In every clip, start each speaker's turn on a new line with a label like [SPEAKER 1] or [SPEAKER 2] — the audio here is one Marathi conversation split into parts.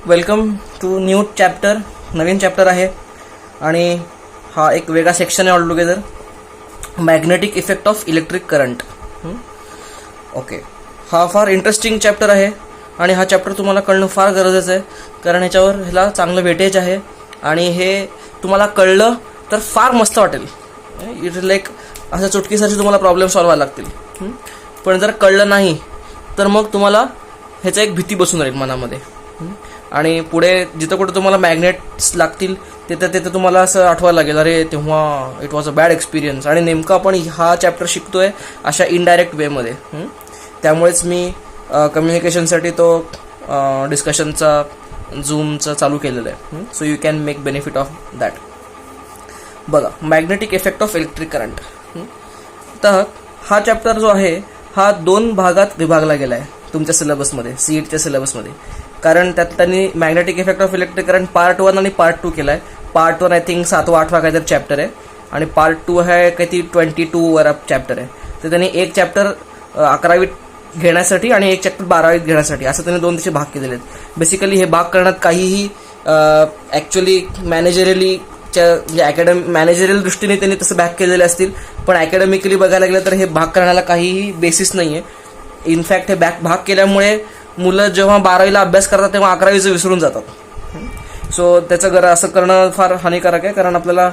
[SPEAKER 1] Welcome to new chapter. नवीन चॅप्टर आहे आणि हा एक वेगळा सेक्शन आहे all together. Magnetic effect of electric current. Okay, हा फार इंटरेस्टिंग चॅप्टर आहे आणि हा चॅप्टर तुम्हाला कळणं फार गरजेचं आहे, कारण ह्याला चांगलं वेटेज आहे आणि हे तुम्हाला कळलं तर फार मस्त वाटेल. इट इज लाईक असं चुटकीसारखी तुम्हाला प्रॉब्लेम सॉल्व्ह व्हायला लागतील. पण जर कळलं नाही तर मग तुम्हाला ह्याचा एक भीती बसून राहील मनामध्ये आणि पुढे जिथं कुठं तुम्हाला मॅग्नेट्स लागतील तिथं तुम्हाला असं आठवायला लागेल, अरे तेव्हा it was a bad experience. आणि नेमकं आपण हा चॅप्टर शिकतोय अशा इनडायरेक्ट वेमध्ये. त्यामुळेच मी कम्युनिकेशनसाठी तो डिस्कशनचा झूमचा चालू केलेला आहे. So you can make benefit of that. बघा, magnetic effect of electric current. तर हा चॅप्टर जो आहे हा 2 भागात विभागला गेला आहे तुमच्या सिलेबसमध्ये, सीईटीच्या सिलेबसमध्ये. कारण त्यात त्यांनी magnetic effect of electric current part 1 आणि पार्ट 2 केला आहे. पार्ट 1 आय थिंक 7वा-8वा काहीतरी चॅप्टर आहे आणि पार्ट 2 आहे काहीतरी 22 वर चॅप्टर आहे. तर त्यांनी एक चॅप्टर 11वीत घेण्यासाठी आणि एक चॅप्टर 12वीत घेण्यासाठी असं त्यांनी 2 त्याचे भाग केलेले आहेत. बेसिकली हे भाग करण्यात काहीही ॲक्च्युली म्हणजे मॅनेजरियल दृष्टीने त्यांनी तसं भाग केलेले असतील, पण अकॅडमिकली बघायला गेलं तर हे भाग करण्याला काहीही बेसिस नाही आहे. इनफॅक्ट हे भाग केल्यामुळे मुलं जेव्हा 12वीला अभ्यास करतात तेव्हा 11वीचं विसरून जातात. सो त्याचं असं करणं फार हानिकारक आहे, कारण आपल्याला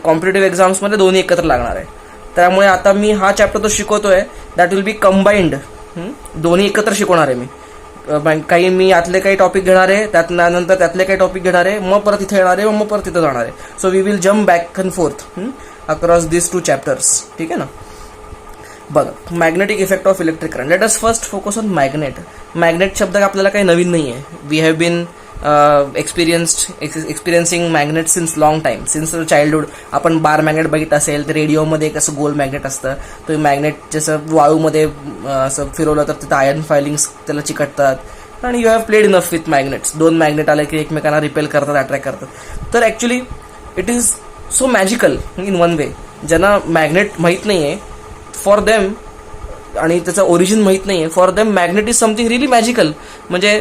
[SPEAKER 1] कॉम्पिटेटिव्ह एक्झाम्समध्ये दोन्ही एकत्र लागणार आहे. त्यामुळे आता मी हा चॅप्टर तो शिकवतोय दॅट विल बी कंबाईंड. दोन्ही एकत्र शिकवणार आहे मी. मी यातले काही टॉपिक घेणार आहे, त्यानंतर त्यातले काही टॉपिक घेणार आहे, मग परत इथे येणार आहे, मग परत तिथं जाणार आहे. So we will jump back and forth across this 2 chapters. ठीक आहे ना. बघा, magnetic effect of electric current. Let us first focus on magnet. Magnet शब्द आपल्याला काही नवीन नाही आहे. We have been experiencing magnet since long time, since childhood. आपण बार मॅग्नेट बघितलं असेल तर रेडिओमध्ये कसं गोल मॅग्नेट असतं, तो मॅग्नेट जसं वाळूमध्ये असं फिरवलं तर तिथं आयर्न फायलिंग्स त्याला चिकटतात आणि you have played enough with magnets. 2 magnet आले की एकमेकांना रिपेल करतात, अट्रॅक्ट करतात. तर actually it is so magical in one way. ज्यांना मॅग्नेट माहीत नाही आहे फॉर देम आणि त्याचं ओरिजिन माहीत नाही आहे, for them magnet is something really magical. म्हणजे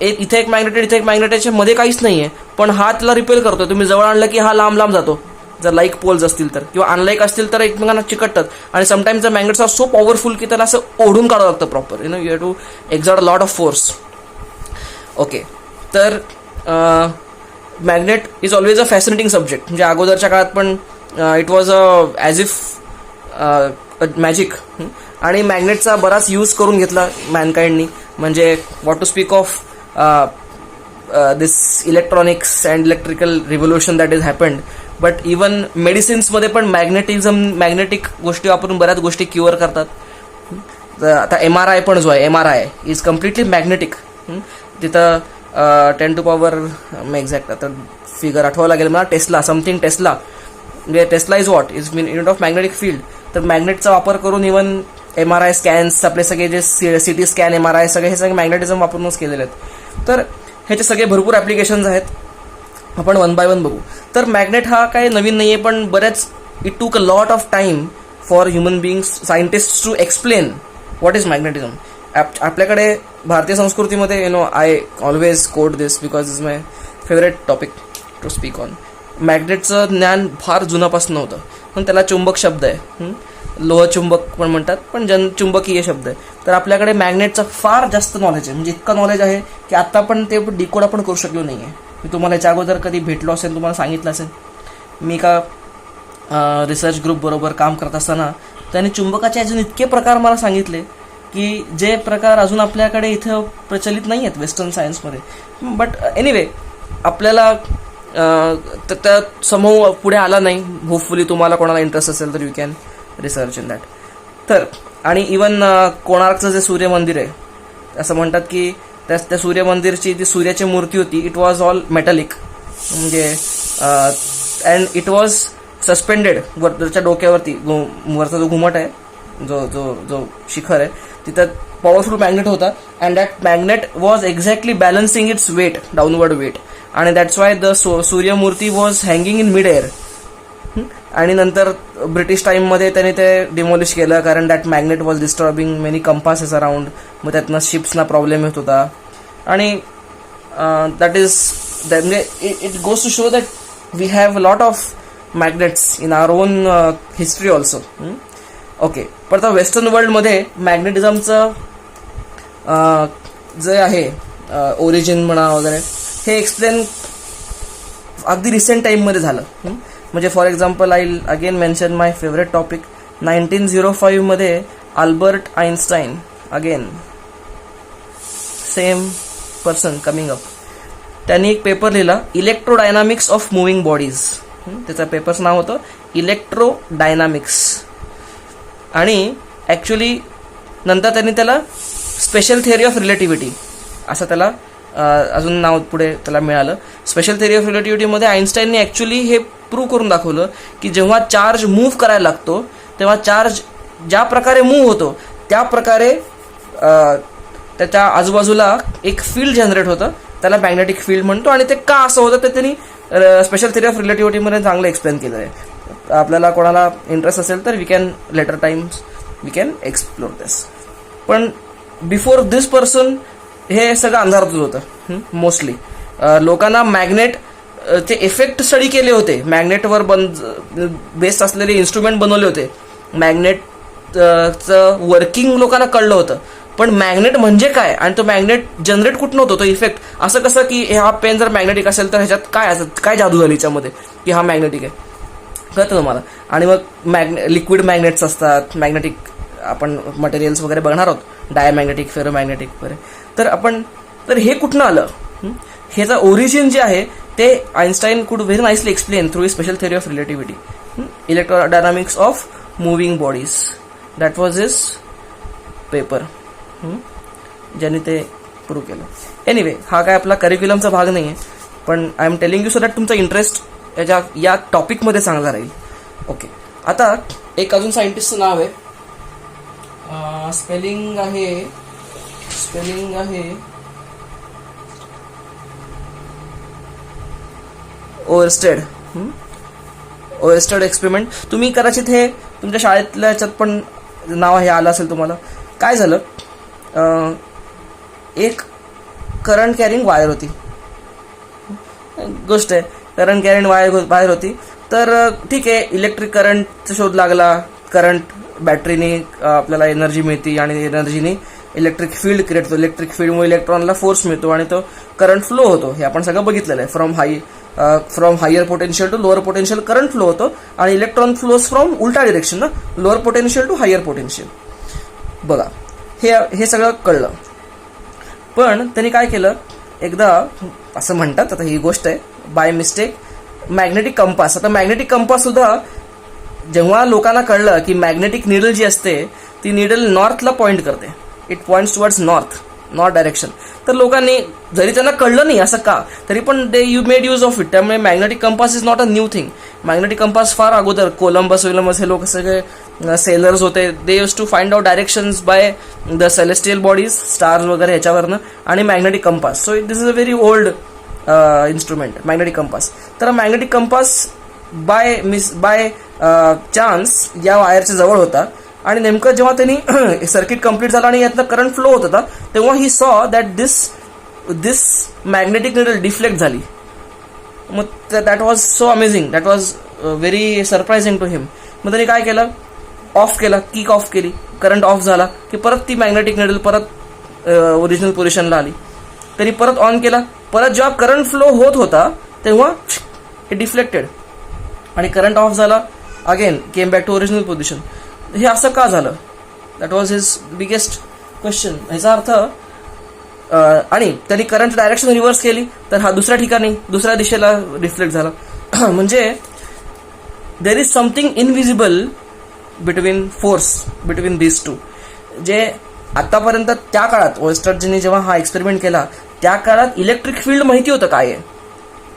[SPEAKER 1] इथे एक मॅग्नेट इथे एक मॅग्नेटच्या मध्ये काहीच नाही आहे, पण हा त्याला रिपेल करतो. तुम्ही जवळ आणलं की हा लांब लांब जातो, जर लाईक पोल्स असतील तर, किंवा अनलाईक असतील तर एकमेकांना चिकटतात. आणि sometimes the magnets are so powerful की त्याला असं ओढून काढावं लागतं proper. You have to exert a lot of force. Okay, तर magnet is always a fascinating subject. म्हणजे अगोदरच्या काळात पण it was as if magic. आणि मॅग्नेटचा बराच यूज करून घेतला मॅनकाइंडनी. म्हणजे what to speak of this electronics and electrical revolution that is happened. But even मेडिसिन्समध्ये पण मॅग्नेटिक गोष्टी वापरून बऱ्याच गोष्टी क्युअर करतात. आता MRI पण जो आहे, MRI इज कम्प्लिटली मॅग्नेटिक. तिथं 10 to power एक्झॅक्ट आता फिगर आठवावं लागेल मला, टेस्ला. म्हणजे Tesla is what is unit of magnetic field. तर मॅग्नेटचा वापर करून इवन MRI स्कॅन्स, आपले सगळे जे CT स्कॅन, MRI हे सगळे मॅग्नेटिझम वापरूनच केलेले आहेत. तर ह्याचे सगळे भरपूर ॲप्लिकेशन्स आहेत. आपण 1 by 1 बघू. तर मॅग्नेट हा काही नवीन नाही आहे, पण बरेच it took a lot of time for human beings, scientist to explain what is magnetism. आपल्याकडे भारतीय संस्कृतीमध्ये I always quote this because is my favourite topic to speak on. मॅग्नेटचं ज्ञान फार जुनापासून नव्हतं, पण त्याला चुंबक शब्द आहे. लोहचुंबक पण म्हणतात, पण चुंबकीय शब्द आहे. तर आपल्याकडे मॅग्नेटचं फार जास्त नॉलेज आहे. म्हणजे इतकं नॉलेज आहे की आता पण ते डिकोड आपण करू शकलो नाही आहे. मी तुम्हाला याच्या अगोदर कधी भेटलो असेल, तुम्हाला सांगितलं असेल. मी एका रिसर्च ग्रुपबरोबर काम करत असताना त्यांनी चुंबकाचे अजून इतके प्रकार मला सांगितले की जे प्रकार अजून आपल्याकडे इथं प्रचलित नाही आहेत वेस्टर्न सायन्समध्ये. बट एनिवे, आपल्याला त्या समूह पुढे आला नाही. होपफुली तुम्हाला कोणाला इंटरेस्ट असेल तर you can research in that. तर आणि इवन कोणार्कचं जे सूर्य मंदिर आहे, असं म्हणतात की त्या सूर्य मंदिरची जी सूर्याची मूर्ती होती, इट वॉज ऑल मेटलिक. म्हणजे अँड इट वॉज सस्पेंडेड वरच्या डोक्यावरती. वरचा जो घुमट आहे, जो शिखर आहे, तिथं पॉवरफुल मॅग्नेट होता. And that magnet was exactly balancing its weight, downward weight. आणि दॅट्स वाय द सूर्यमूर्ती was hanging in mid air. आणि नंतर ब्रिटिश टाईममध्ये त्याने ते डिमॉलिश केलं, कारण that magnet was disturbing many compasses around. मग त्यातनं शिप्सना प्रॉब्लेम येत होता. आणि दॅट इज म्हणजे it goes to show that we have lot of magnets in our own history also. Okay, पण आता वेस्टर्न वर्ल्डमध्ये मॅग्नेटिझमचं जे आहे ओरिजिन म्हणा वगैरे हे एक्सप्लेन अगदी रिसेंट टाईममध्ये झालं. म्हणजे for example I again mention my favourite topic. 1905मध्ये Albert Einstein, again same person coming up, त्यांनी एक पेपर लिहिला इलेक्ट्रोडायनामिक्स ऑफ मुव्हिंग बॉडीज. त्याचं पेपरचं नाव होतं इलेक्ट्रोडायनामिक्स. आणि ॲक्च्युली नंतर त्यांनी त्याला स्पेशल थिअरी ऑफ रिलेटिव्हिटी असं त्याला अजून नाव पुढे त्याला मिळालं. स्पेशल थिअरी ऑफ रिलेटिव्हिटीमध्ये आइन्स्टाईनने ॲक्च्युली हे प्रूव्ह करून दाखवलं की जेव्हा चार्ज मूव्ह करायला लागतो तेव्हा चार्ज ज्या प्रकारे मूव्ह होतो त्या प्रकारे त्याच्या आजूबाजूला एक फील्ड जनरेट होतं, त्याला मॅग्नेटिक फील्ड म्हणतो. आणि ते का असं होतं ते त्यांनी स्पेशल थिअरी ऑफ रिलेटिव्हिटीमध्ये चांगलं एक्सप्लेन केलं आहे. आपल्याला कोणाला इंटरेस्ट असेल तर we can later times we can explore this. पण बिफोर दिस पर्सन हे सगळं अंधारातच होतं. मोस्टली लोकांना मॅग्नेट चे इफेक्ट स्टडी केले होते, मॅग्नेटवर बेस्ड असलेले इन्स्ट्रुमेंट बनवले होते, मॅग्नेटचं वर्किंग लोकांना कळलं होतं. पण मॅग्नेट म्हणजे काय आणि तो मॅग्नेट जनरेट कुठं होतो, तो इफेक्ट असं कसं की हा पेन जर मॅग्नेटिक असेल तर ह्याच्यात काय जादू झाली याच्यामध्ये की हा मॅग्नेटिक आहे, कळतं तुम्हाला. आणि मग लिक्विड मॅग्नेट्स असतात, मॅग्नेटिक आपण मटेरियल्स वगैरे बघणार आहोत, डायमॅग्नेटिक, फेरोमॅग्नेटिक वगैरे. तर हे कुठनं आलं, ह्याचं ओरिजिन जे आहे ते आइन्स्टाईन कुड very nicely explain through special theory of relativity, electrodynamics of moving bodies. That was his paper, ज्यांनी ते प्रूव्ह केलं. एनिवे, हा काय आपला करिक्युलमचा भाग नाही आहे, पण I am telling you so that तुमचा इंटरेस्ट या टॉपिकमध्ये चांगला राहील. ओके, आता एक अजून सायंटिस्टचं नाव आहे, स्पेलिंग आहे ओएरस्टेड एक्सपेरिमेंट. तुम्ही कदाचित हे तुमच्या शाळेतल्या याच्यात पण नाव हे आलं असेल तुम्हाला. काय झालं, एक करंट कॅरिंग वायर होती, गोष्ट आहे, करंट कॅरिंग वायर होती. तर ठीक आहे, इलेक्ट्रिक करंटचा शोध लागला, करंट बॅटरीने आपल्याला एनर्जी मिळते आणि एनर्जीने इलेक्ट्रिक फील्ड क्रिएट होतो, इलेक्ट्रिक फील्डमुळे इलेक्ट्रॉनला फोर्स मिळतो आणि तो करंट फ्लो होतो. हे आपण सगळं बघितलेलं आहे. From higher potential to lower potential current flow होतो आणि इलेक्ट्रॉन फ्लोज फ्रॉम उलटा डिरेक्शन ना, lower potential to higher potential. बघा, हे सगळं कळलं. पण त्यांनी काय केलं, एकदा असं म्हणतात, आता ही गोष्ट आहे, बाय मिस्टेक मॅग्नेटिक कंपास. आता मॅग्नेटिक कंपास सुद्धा जेव्हा लोकांना कळलं की मॅग्नेटिक निडल जी असते ती निडल नॉर्थला पॉइंट करते, it points towards north direction. तर लोकांनी, जरी त्यांना कळलं नाही असं का, तरी पण they you made use of it. त्यामुळे magnetic compass is not a new thing. Magnetic compass फार अगोदर कोलंबस हे लोक सगळे सेलर्स होते, they use to find out directions by the celestial bodies, stars वगैरे ह्याच्यावरनं, आणि magnetic compass. So this is a very old instrument magnetic compass. तर मॅग्नेटिक कंपास बाय चान्स या वायरच्या जवळ होता आणि नेमकं जेव्हा त्यांनी सर्किट कंप्लीट झालं आणि यातनं करंट फ्लो होत होता तेव्हा he saw that this magnetic needle deflect झाली. मग that was so amazing, that was very surprising to him. मग त्यांनी काय केलं, ऑफ केला, किक ऑफ केली, करंट ऑफ झाला की परत ती मॅग्नेटिक निडल परत ओरिजिनल पोझिशनला आली. त्यांनी परत ऑन केला, परत जेव्हा करंट फ्लो होत होता तेव्हा हे डिफ्लेक्टेड आणि करंट ऑफ झाला, again came back to original position. हे असं का झालं, that was his biggest question. ह्याचा अर्थ आणि त्यांनी करंट डायरेक्शन रिव्हर्स केली तर हा दुसऱ्या ठिकाणी दुसऱ्या दिशेला रिफ्लेक्ट झाला. म्हणजे there is something invisible between this two. जे आतापर्यंत त्या काळात ओएरस्टेडने जेव्हा हा एक्सपेरिमेंट केला त्या काळात इलेक्ट्रिक फील्ड माहिती होतं काय आहे,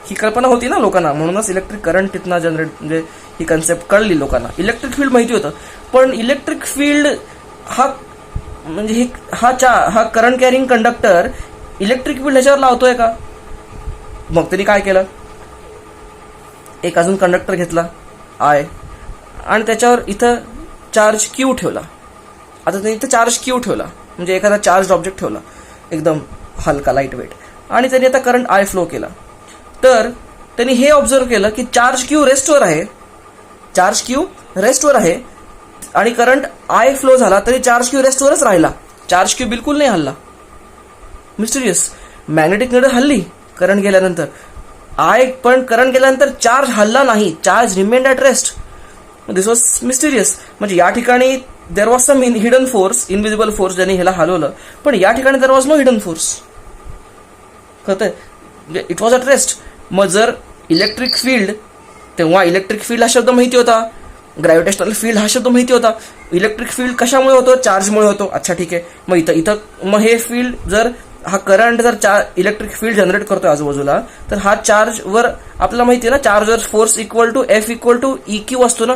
[SPEAKER 1] ही कल्पना होती ना लोकांना, म्हणूनच इलेक्ट्रिक करंट तिथनं जनरेट, म्हणजे ही कन्सेप्ट कळली लोकांना. इलेक्ट्रिक फील्ड माहिती होतं, पण इलेक्ट्रिक फील्ड हा current carrying conductor electric field ह्याच्यावर लावतोय का. मग त्यांनी काय केलं, एक अजून कंडक्टर घेतला आय आणि त्याच्यावर इथं चार्ज क्यू ठेवला. आता त्यांनी इथं चार्ज क्यू ठेवला म्हणजे एखादा चार्ज ऑब्जेक्ट ठेवला एकदम हलका लाईट वेट आणि त्यांनी आता करंट आय फ्लो केला. तर त्यांनी हे ऑब्झर्व केलं की चार्ज क्यू रेस्टवर आहे, चार्ज क्यू रेस्टवर आहे आणि करंट आय फ्लो झाला तरी चार्ज क्यू रेस्टवरच राहिला, चार्ज क्यू बिलकुल नाही हल्ला. मिस्टिरियस. मॅग्नेटिक नीडल हल्ली करंट गेल्यानंतर, आय पण करंट गेल्यानंतर चार्ज हल्ला नाही, charge remained at rest. This was mysterious. म्हणजे या ठिकाणी there was some hidden force, invisible force ज्यांनी ह्याला हलवलं, पण या ठिकाणी there was no hidden force. कळतंय, इट वॉज ॲट रेस्ट. मग जर इलेक्ट्रिक फील्ड, तेव्हा इलेक्ट्रिक फील्ड हा शब्द माहिती होता, ग्रॅव्हिटेशनल फील्ड हा शब्द माहिती होता. इलेक्ट्रिक फील्ड कशामुळे होतो? चार्जमुळे होतो. अच्छा ठीक आहे. मग इथं मग हे फील्ड जर हा करंट जर इलेक्ट्रिक फील्ड जनरेट करतोय आजूबाजूला, तर हा चार्जवर आपल्याला माहिती आहे ना, चार्जवर force equal to F equal to E Q असतो ना.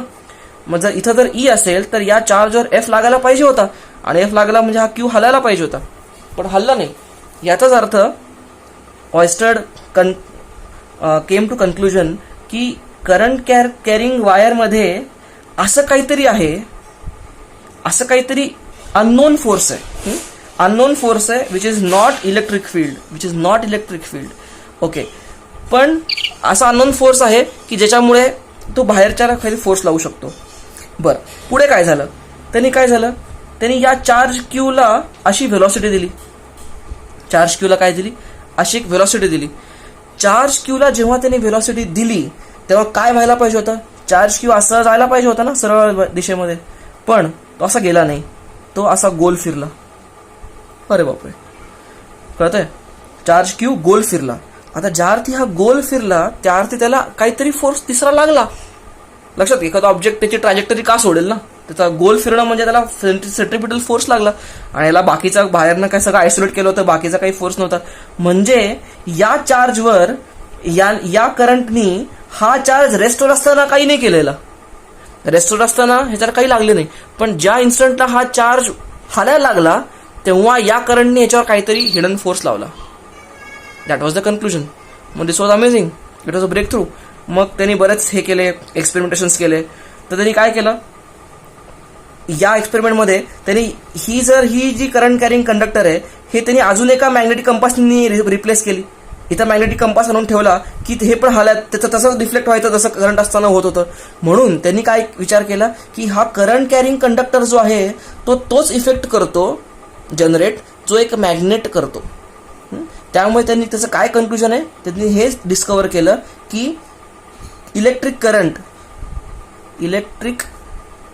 [SPEAKER 1] मग जर इथं जर ई असेल तर या चार्जवर एफ लागायला पाहिजे होता आणि एफ लागला म्हणजे हा क्यू हलायला पाहिजे होता, पण हल्ला नाही. याचाच अर्थ ऑयस्टर्ड केम टू कन्क्लुजन की करंट कॅरिंग वायरमध्ये असं काहीतरी आहे, असं काहीतरी अननोन फोर्स आहे, अननोन फोर्स आहे which is not electric field, which is not electric field. Okay, पण असा अननोन फोर्स आहे की ज्याच्यामुळे तो बाहेरच्या काही फोर्स लावू शकतो. बरं, पुढे काय झालं? त्यांनी या चार्ज क्यूला अशी व्हेलॉसिटी दिली, चार्ज क्यूला काय दिली? अशी एक व्हेलॉसिटी दिली. चार्ज क्यूला जेव्हा त्यांनी व्हेलॉसिटी दिली तेव्हा काय व्हायला पाहिजे होतं? चार्ज क्यू असा जायला पाहिजे होता ना सरळ दिशेमध्ये, पण तो असा गेला नाही, तो असा गोल फिरला. अरे बापरे, कळतंय? चार्ज क्यू गोल फिरला. आता ज्या अर्थी हा गोल फिरला त्या अर्थी त्याला काहीतरी फोर्स तिसरा लागला. लक्षात, एखादा ऑब्जेक्ट त्याची ट्रॅजेक्टरी का सोडेल ना, त्याचा गोल फिरणं म्हणजे त्याला सेंट्रिपिटल फोर्स लागला आणि याला बाकीचा बाहेरनं काय सगळं आयसोलेट केलं होतं, बाकीचा काही फोर्स नव्हता. म्हणजे या चार्जवर या करंटनी हा चार्ज रेस्टवर असताना काही नाही केलेला, रेस्टवर असताना ह्याच्यावर काही लागले नाही, पण ज्या इन्स्टंटला हा चार्ज हालायला लागला तेव्हा या करंटने याच्यावर काहीतरी हिडन फोर्स लावला. That was the conclusion. मग this was amazing, it was a breakthrough. मग त्यांनी बरेच हे केले, एक्सपेरिमेंटेशन्स केले. तर त्यांनी काय केलं या एक्सपेरिमेंटमध्ये? त्यांनी ही जी करंट कॅरिंग कंडक्टर आहे हे त्यांनी अजून एका मॅग्नेटिक कंपासनी रिप्लेस केली. इथं मॅग्नेटिक कंपास आणून ठेवला की हे पण हालत त्याचं तसंच डिफ्लेक्ट व्हायचं जसं करंट असताना होत होतं. म्हणून त्यांनी काय विचार केला की हा करंट कॅरिंग कंडक्टर जो आहे तोच इफेक्ट करतो जनरेट जो एक मॅग्नेट करतो. त्यामुळे त्यांनी त्याचं काय कन्क्लुजन आहे, त्यांनी हे डिस्कवर केलं की electric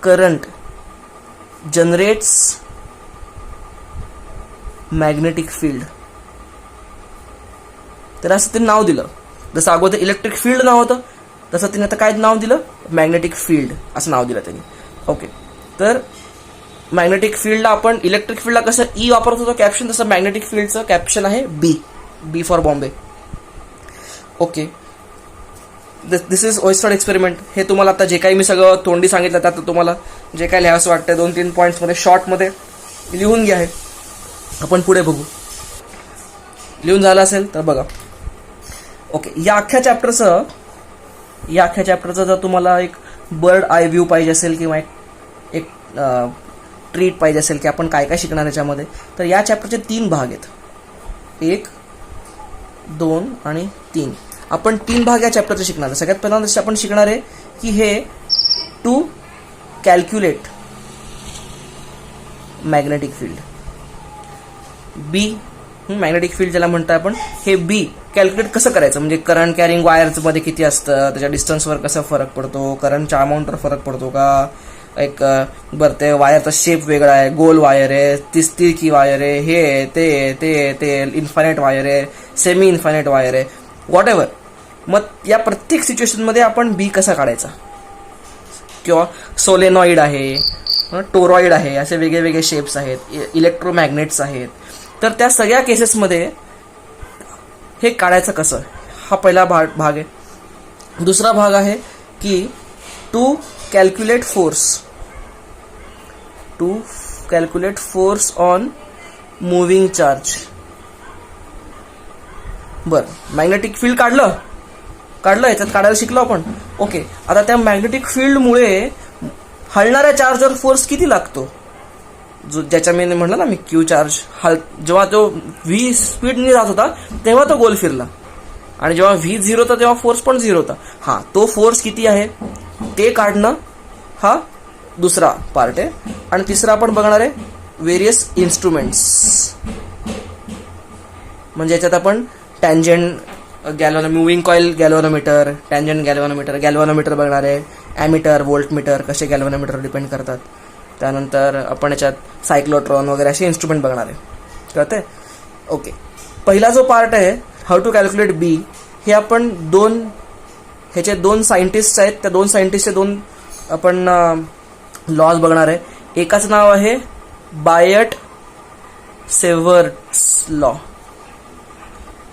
[SPEAKER 1] current generates magnetic field. तर असं त्यांनी नाव दिलं. जसं अगोदर इलेक्ट्रिक फील्ड नाव होतं तसं त्यांनी आता काय नाव दिलं? मॅग्नेटिक फील्ड असं नाव दिलं त्यांनी. ओके, तर मॅग्नेटिक फील्डला आपण इलेक्ट्रिक फील्डला कसं ई वापरत होतो कॅप्शन, तसं मॅग्नेटिक फील्डचं कॅप्शन आहे B for Bombay. Okay, this is ऑयस्टर्ड एक्सपेरिमेंट. हे तुम्हाला आता जे काही मी सगळं तोंडी सांगितलं त्यात तुम्हाला जे काही लिहावंसं वाटतं 2-3 पॉईंट्समध्ये शॉर्टमध्ये लिहून घ्या. हे आपण पुढे बघू. लिहून झालं असेल तर बघा. ओके, या अख्ख्या चॅप्टरचं जर तुम्हाला एक बर्ड आय व्ह्यू पाहिजे असेल किंवा एक ट्रीट पाहिजे असेल की आपण काय काय शिकणार याच्यामध्ये, तर या चॅप्टरचे 3 भाग आहेत. 1, 2 आणि 3. आपण 3 भाग या चॅप्टरचे शिकणार आहे. सगळ्यात पहिल्यांदा आपण शिकणार आहे की हे to calculate magnetic field. B magnetic field ज्याला म्हणतो आपण, हे बी कॅल्क्युलेट कसं करायचं, म्हणजे करंट कॅरिंग वायरमध्ये किती असतं, त्याच्या डिस्टन्सवर कसा फरक पडतो, करंटच्या अमाऊंटवर फरक पडतो का, एक बरं ते वायरचा शेप वेगळा आहे, गोल वायर आहे, तिरकी वायर आहे, हे ते इन्फायनाईट वायर आहे, सेमी इन्फायनाईट वायर आहे, व्हॉट एव्हर. मग या प्रत्येक सिच्युएशनमध्ये आपण बी कसा काढायचा, किंवा सोलेनॉइड आहे, टोरॉइड आहे, असे वेगळे वेगळे शेप्स आहेत, इलेक्ट्रोमॅग्नेट्स आहेत. तर त्या सगळ्या केसेसमध्ये हे काढायचं कसं, हा पहिला भाग आहे. दुसरा भाग आहे की to calculate force on moving charge. बरं, मॅग्नेटिक फील्ड काढलं याच्यात काढायला शिकलो आपण. ओके, आता त्या मॅग्नेटिक फील्डमुळे हलणाऱ्या चार्जवर फोर्स किती लागतो जो ज्याच्या मी म्हटलं ना मी क्यू चार्ज जेव्हा तो व्ही स्पीडने जात होता तेव्हा तो गोल फिरला, आणि जेव्हा व्ही 0 होता तेव्हा फोर्स पण 0 होता. हा तो फोर्स किती आहे ते काढणं हा दुसरा पार्ट आहे. आणि तिसरा आपण बघणार आहे व्हेरियस इन्स्ट्रुमेंट्स, म्हणजे याच्यात आपण tangent moving coil galvanometer, tangent galvanometer बघणार आहे, ॲमीटर, व्होल्टमीटर कसे गॅल्व्हनोमीटर डिपेंड करतात. त्यानंतर आपण याच्यात सायक्लोट्रॉन वगैरे असे इन्स्ट्रुमेंट बघणार आहे. कळतंय? ओके. पहिला जो पार्ट आहे हाऊ टू कॅल्क्युलेट बी, हे आपण ह्याचे दोन सायंटिस्ट आहेत, त्या दोन सायंटिस्टचे दोन आपण लॉज बघणार आहे. एकाचं नाव आहे बायट सेवर्ट्स लॉ.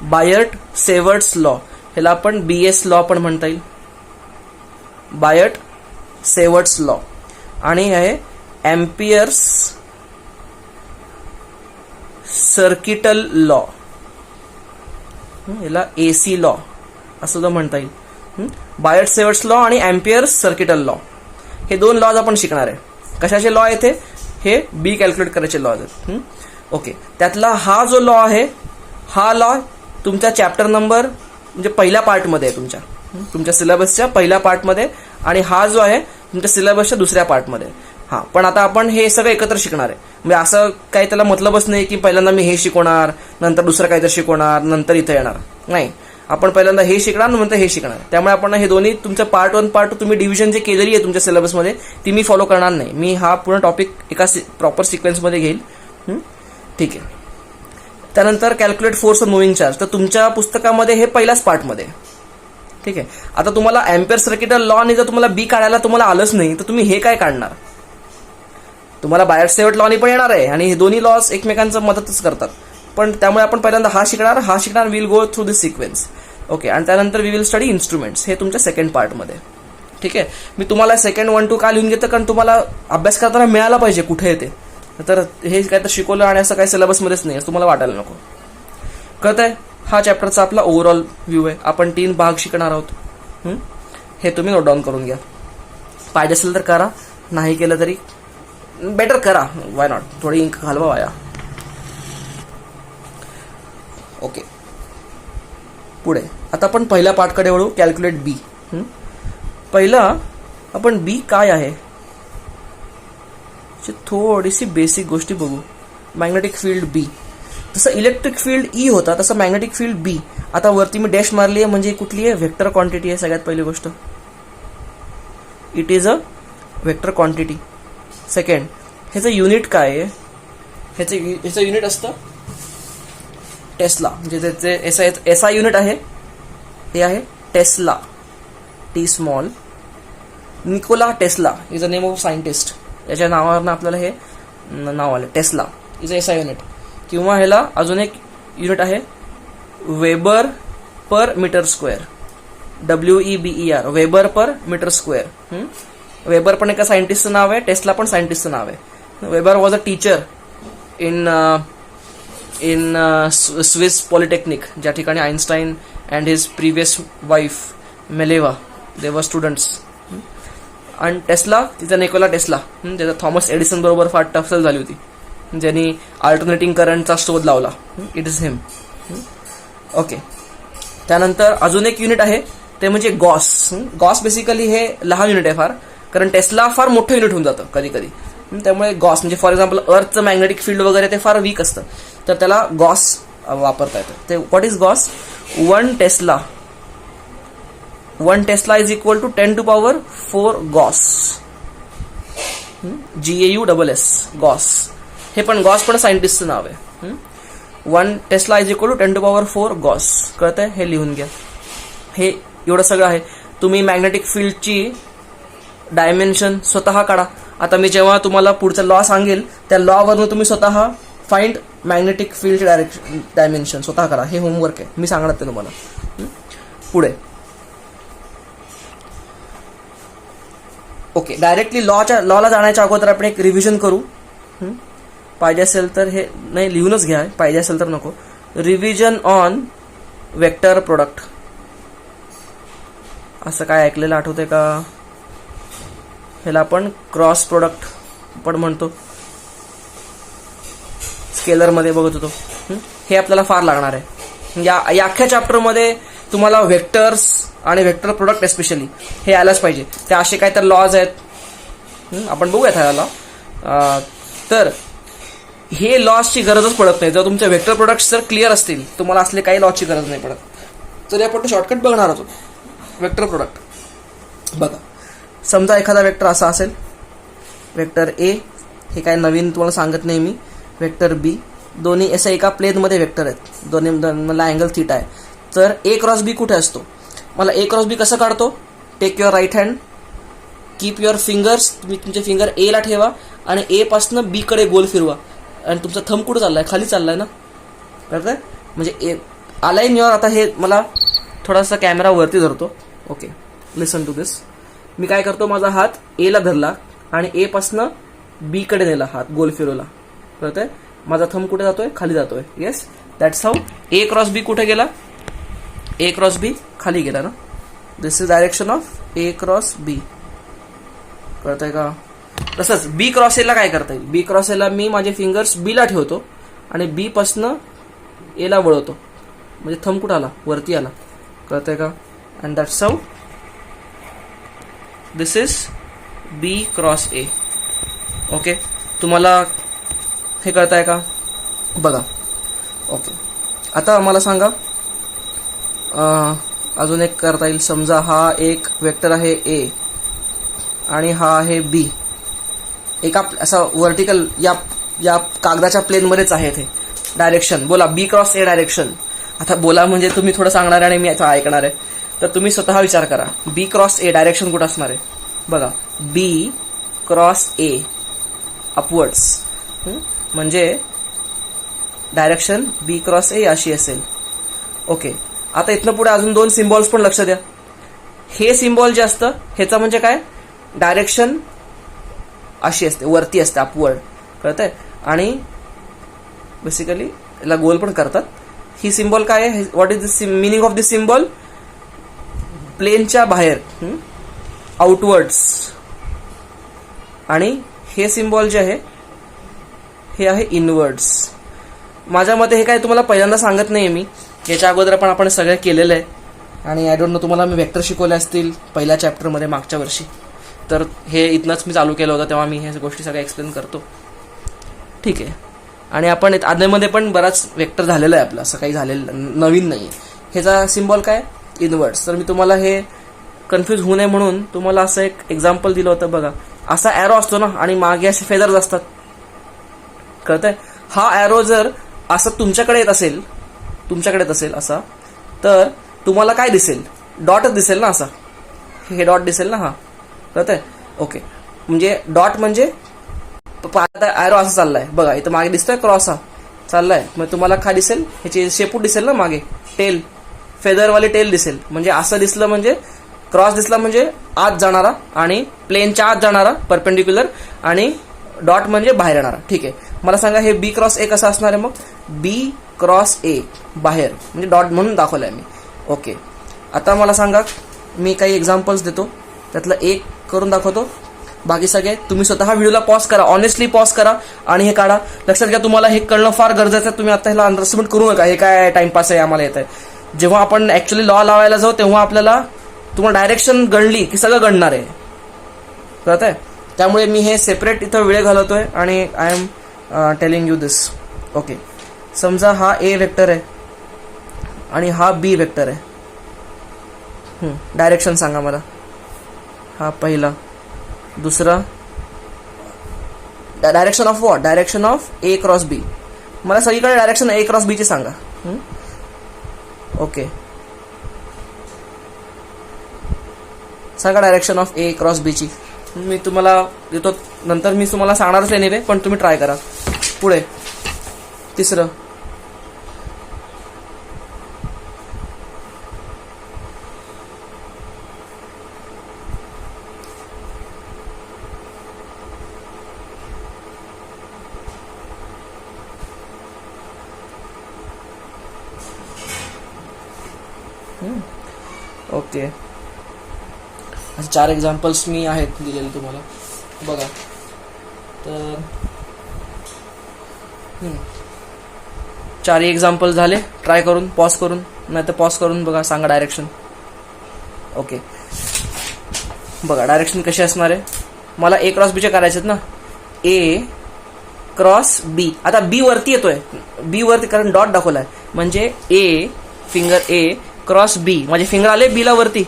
[SPEAKER 1] बायट सेवर्ट्स लॉ, ह्याला आपण BS लॉ पण म्हणता येईल, बायट सेवर्ट्स लॉ. आणि आहे एम्पियर्स सर्किटल लॉ, याला AC लॉ असं सुद्धा म्हणता येईल. बायट सेवर्ट्स लॉ आणि एम्पियर्स सर्किटल लॉ हे दोन लॉज आपण शिकणार आहे. कशाचे लॉ आहेत हे बी कॅल्क्युलेट करायचे लॉ आहेत. ओके. त्यातला हा जो लॉ आहे हा लॉ तुमच्या चॅप्टर नंबर म्हणजे पहिल्या पार्टमध्ये आहे, तुमच्या सिलेबसच्या पहिल्या पार्टमध्ये, आणि हा जो आहे तुमच्या सिलेबसच्या दुसऱ्या पार्टमध्ये. हां, पण आता आपण हे सगळं एकत्र शिकणार आहे. म्हणजे असं काही त्याला मतलबच नाही की पहिल्यांदा मी हे शिकवणार, नंतर दुसरं काहीतरी शिकवणार, नंतर इथं येणार. नाही, आपण पहिल्यांदा हे शिकणार, नंतर हे शिकणार. त्यामुळे आपण हे दोन्ही तुमचं पार्ट 1 पार्ट 2 तुम्ही डिव्हिजन जे केलेली आहे तुमच्या सिलेबसमध्ये ती मी फॉलो करणार नाही. मी हा पूर्ण टॉपिक एका प्रॉपर सिक्वेन्समध्ये घेईल. ठीक आहे. त्यानंतर calculate force on moving charge, तर तुमच्या पुस्तकामध्ये हे पहिल्याच पार्टमध्ये. ठीक आहे. आता तुम्हाला एम्पियर सर्किटल लॉने जर तुम्हाला बी काढायला तुम्हाला आलंच नाही तर तुम्ही हे काय काढणार? तुम्हाला बायट सेवर्ट लॉनी पण येणार आहे, आणि हे दोन्ही लॉज एकमेकांचं मदतच करतात. पण त्यामुळे आपण पहिल्यांदा हा शिकणार, will go through this sequence. Okay. आणि त्यानंतर वी विल स्टडी इन्स्ट्रुमेंट्स, हे तुमच्या सेकंड पार्टमध्ये. ठीक आहे. मी तुम्हाला सेकंड 1 2 का लिहून घेतो, कारण तुम्हाला अभ्यास करताना मिळाला पाहिजे कुठे येते. तर हे काय तर शिकवलं आणि असं काही सिलेबसमध्येच नाही असं तुम्हाला वाटायला नको. कळतंय? हा चॅप्टरचा आपला ओव्हरऑल व्ह्यू आहे. आपण 3 भाग शिकणार आहोत. हे तुम्ही नोट डाऊन करून घ्या. पाहिजे असेल तर करा, नाही केलं तरी बेटर करा, वाय नॉट, थोडी इंक घालवा वाया. ओके. पुढे आता आपण पहिल्या पार्टकडे वळू, कॅल्क्युलेट बी. पहिला आपण बी काय आहे थोडीशी बेसिक गोष्टी बघू. मॅग्नेटिक फील्ड बी, जसं इलेक्ट्रिक फील्ड ई होता तसं मॅग्नेटिक फील्ड बी. आता वरती मी डॅश मारली आहे म्हणजे कुठली आहे? व्हेक्टर क्वांटिटी आहे. सगळ्यात पहिली गोष्ट it is a vector quantity. Second, ह्याचं युनिट काय आहे? ह्याचं युनिट असतं टेस्ला, म्हणजे त्याचे एसआय युनिट आहे, हे आहे tesla, T small. Nikola Tesla is a name of scientist, याच्या नावावरनं आपल्याला हे नाव आलं, tesla is a SI unit. किंवा ह्याला अजून एक युनिट आहे weber per metre square, WEBER, weber per metre square. Weber पण एका सायंटिस्टचं नाव आहे, टेस्ला पण सायंटिस्टचं नाव आहे. Weber was a teacher in Swiss polytechnic, ज्या ठिकाणी Einstein and his previous wife Mileva they were students. आणि टेस्ला, तिचा निकोला टेस्ला, ज्याचा थॉमस एडिसन बरोबर फार टफसल झाली होती, ज्यांनी अल्टरनेटिंग करंटचा शोध लावला. It is him. ओके. त्यानंतर अजून एक युनिट आहे ते म्हणजे गॉस. गॉस बेसिकली हे लहान युनिट आहे फार, कारण टेस्ला फार मोठं युनिट होऊन जातं कधी कधी. त्यामुळे गॉस म्हणजे फॉर एक्झाम्पल अर्थचं मॅग्नेटिक फील्ड वगैरे ते फार वीक असतं, तर त्याला गॉस वापरता येतं. ते what is gauss? 1 tesla is equal to 10⁴ gauss. GAUSS gauss. हे पण गॉस पण सायंटिस्टचं नाव आहे. 1 tesla is equal to 10⁴ gauss. कळतंय? हे लिहून घ्या. हे एवढं सगळं आहे. तुम्ही मॅग्नेटिक फील्डची डायमेन्शन स्वतः काढा. आता मी जेव्हा तुम्हाला पुढचा लॉ सांगेल त्या लॉवरनं तुम्ही स्वतः फाइंड मॅग्नेटिक फील्ड डायमेन्शन स्वतः करा. हे होमवर्क आहे, मी सांगणार ते तुम्हाला. पुढे ओके. डायरेक्टली लॉला जाण्याच्या अगोदर आपण एक रिव्हिजन करू. पाहिजे असेल तर हे नाही लिहूनच घ्या, पाहिजे असेल तर नको. रिव्हिजन ऑन वेक्टर प्रोडक्ट, असं काय ऐकलेलं आठवतंय का? ह्याला आपण क्रॉस प्रोडक्ट पण म्हणतो. स्केलरमध्ये बघत होतो. हे आपल्याला फार लागणार आहे. या अख्ख्या चॅप्टरमध्ये तुम्हाला व्हेक्टर्स आणि व्हेक्टर प्रोडक्ट एस्पेशली हे आलंच पाहिजे. ते असे काय तर लॉज आहेत, आपण बघूयात ह्याला. तर हे लॉजची गरजच पडत नाही. जर तुमचे व्हेक्टर प्रोडक्ट्स जर क्लिअर असतील तुम्हाला असले काही लॉजची गरज नाही पडत. तर आपण शॉर्टकट बघणार आहोत. व्हेक्टर प्रोडक्ट बघा, समजा एखादा वेक्टर असा असेल, वेक्टर ए, हे काय नवीन तुम्हाला सांगत नाही मी, वेक्टर बी, दोन्ही असं एका प्लेनमध्ये वेक्टर आहेत, दोन्ही मला अँगल थीटा आहे. तर ए क्रॉस बी कुठे असतो? मला ए क्रॉस बी कसं काढतो? Take your right hand, keep your fingers, तुम्ही तुमचे फिंगर एला ठेवा आणि ए पासनं बी कडे गोल फिरवा. आणि तुमचा थंब कुठं चाललाय? खाली चाललाय ना, कळतंय? म्हणजे ए अलाइन युअर. आता हे मला थोडासा कॅमेरा वरती धरतो. ओके, लिसन टू दिस. मी काय करतो, माझा हात एला धरला आणि ए पासनं बी कडे नेला, हात गोल फिरवला, कळतंय? माझा थंब कुठे जातोय? खाली जातोय. Yes, that's how. A cross B कुठे गेला? ए क्रॉस बी खाली गेला ना. This is direction of A cross B, कळतंय का? तसंच बी क्रॉस एला काय करता येईल? बी क्रॉस एला मी माझे फिंगर्स बी ला ठेवतो आणि बी पासनं ए ला वळवतो, म्हणजे थंब कुठं आला? वरती आला, कळतंय का? And that's how this is B cross A. Okay, तुम्हाला हे कळतंय का? बघा. ओके, आता मला सांगा अजून एक करता येईल. समजा हा एक वेक्टर आहे ए आणि हा आहे बी. एका असा व्हर्टिकल या कागदाच्या प्लेनमध्येच आहे ते. डायरेक्शन बोला, बी क्रॉस ए डायरेक्शन. आता बोला म्हणजे तुम्ही थोडं सांगणार आणि मी आता ऐकणार आहे. तर तुम्ही स्वतः विचार करा, बी क्रॉस ए डायरेक्शन कुठं असणार आहे? बघा, बी क्रॉस ए अपवर्ड्स, म्हणजे डायरेक्शन बी क्रॉस ए अशी असेल. ओके, आता इथनं पुढे अजून दोन सिम्बॉल्स पण लक्ष द्या. हे सिम्बॉल जे असतं ह्याचं म्हणजे काय? डायरेक्शन अशी असते, वरती असते, अपवर्ड, कळतंय? आणि बेसिकली याला गोल पण करतात. ही सिम्बॉल काय आहे? What is this meaning of this symbol? प्लेनच्या बाहेर, आउटवर्ड्स. आणि हे सिम्बॉल जे आहे हे आहे इनवर्ड्स. माझ्या मते हे काय तुम्हाला पहिल्यांदा सांगत नाही मी, याच्या अगोदर पण आपण सगळं केलेलं आहे. आणि आय डोंट नो, तुम्हाला मी वेक्टर शिकवले असतील पहिल्या चॅप्टरमध्ये मागच्या वर्षी. तर हे इथनंच मी चालू केलं होतं, तेव्हा मी ह्या गोष्टी सगळ्या एक्सप्लेन करतो. ठीक आहे. आणि आपण आधीमध्ये पण बराच वेक्टर झालेला आहे आपला, असं काही झालेलं नवीन नाही. ह्याचा सिम्बॉल काय? इनवर्ड्स. तर मी तुम्हाला हे कन्फ्यूज होऊ नये म्हणून तुम्हाला असं एक एक्झाम्पल दिलं होतं. बघा, असा ॲरो असतो ना आणि मागे असे फेदर्स असतात, कळतंय? हा ॲरो जर असं तुमच्याकडे येत असेल असा, तर तुम्हाला काय दिसेल? डॉटच दिसेल ना, असा हे डॉट दिसेल ना, हा, कळतंय? ओके, म्हणजे डॉट म्हणजे ॲरो असा चाललाय. बघा, इथं मागे दिसतोय क्रॉस हा चाललाय, मग तुम्हाला काय दिसेल? ह्याची शेपूट दिसेल ना मागे, टेल, फेदरवाली टेल दिसेल. म्हणजे असं दिसलं म्हणजे क्रॉस दिसला म्हणजे आत जाणारा आणि प्लेनच्या आत जाणारा परपेंडिक्युलर, आणि डॉट म्हणजे बाहेर येणारा. ठीक आहे, मला सांगा हे बी क्रॉस ए कसं असणार आहे? मग बी क्रॉस ए बाहेर म्हणजे डॉट म्हणून दाखवलाय मी. ओके, आता मला सांगा, मी काही एक्झाम्पल्स देतो, त्यातलं एक करून दाखवतो. बाकी सगळे तुम्ही स्वतः व्हिडिओला पॉज करा, ऑनेस्टली पॉज करा आणि हे काढा. लक्षात घ्या, तुम्हाला हे कळणं फार गरजेचं आहे. तुम्ही आता ह्याला अंडरस्टिमेट करू नका, हे काय टाइमपास आहे आम्हाला येत आहे. जेव्हा आपण ऍक्च्युअली लॉ लावायला जाऊ तेव्हा आपल्याला तुम्हाला डायरेक्शन गणली की सगळं गणणार आहे, कळत आहे? त्यामुळे मी हे सेपरेट इथं वेळ घालवतोय आणि I am telling you this. Okay, समजा हा ए वेक्टर आहे आणि हा बी वेक्टर आहे. डायरेक्शन सांगा मला. हा पहिला, दुसरा, direction of what? Direction of A cross B. मला सगळीकडे डायरेक्शन ए क्रॉस बी ची सांगा. ओके, सांगा डायरेक्शन ऑफ ए क्रॉस बी ची. मी तुम्हाला देतो नंतर, मी तुम्हाला सांगणारच नाही रे, पण तुम्ही ट्राय करा. पुढे तिसरं, ओके. असे 4 एक्झाम्पल्स मी आहेत दिलेले तुम्हाला. बघा, तर चारही एक्झाम्पल झाले. ट्राय करून पॉज करून, नाही तर पॉज करून बघा, सांगा डायरेक्शन. ओके, बघा डायरेक्शन कशी असणार आहे. मला ए क्रॉस बीचे करायचे आहेत ना, ए क्रॉस बी. आता बी वरती येतोय, बी वरती कारण डॉट दाखवलाय, म्हणजे ए फिंगर ए क्रॉस बी. माझे फिंगर आले बी ला वरती.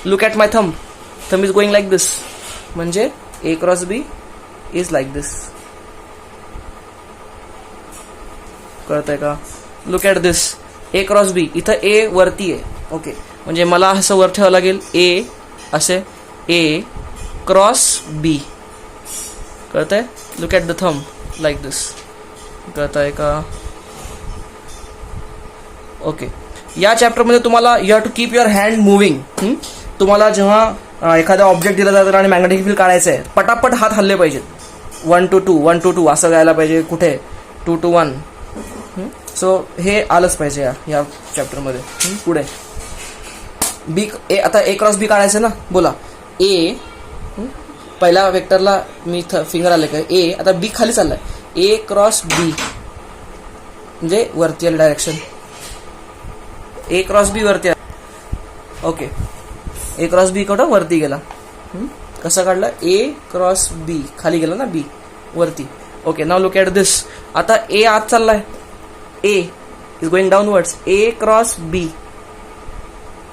[SPEAKER 1] Look at my thumb, thumb is going like this, म्हणजे A cross B is like this. कळतंय का? Look at this, A cross B. इथं ए वरती आहे. ओके, म्हणजे मला असं वर ठेवावं लागेल, ए असे ए क्रॉस बी. कळतंय? Look at the thumb like this. कळतंय का? ओके, या चॅप्टरमध्ये तुम्हाला you have to keep your hand moving. तुम्हाला जेव्हा एखादा ऑब्जेक्ट दिला जातो आणि मॅग्नेटिक फील्ड काढायचं आहे, पटापट हात हल्ले पाहिजेत. 1 to 2 1 to 2 असं गायला पाहिजे. कुठे 2 to 1. सो हे आलंच पाहिजे या चॅप्टरमध्ये. पुढे बी ए, आता ए क्रॉस बी काढायचं ना. बोला, ए पहिल्या वेक्टरला मी फिंगर आले काय, ए. आता बी खाली चाललाय, ए क्रॉस बी म्हणजे वरती आलं डायरेक्शन. ए क्रॉस बी वरती आलं. ओके, ए क्रॉस बी कुठं वरती गेला. कसं काढलं, ए क्रॉस बी खाली गेला ना, बी वरती. Okay, now look at this. आता ए आत चाललाय, A is going downwards, A cross B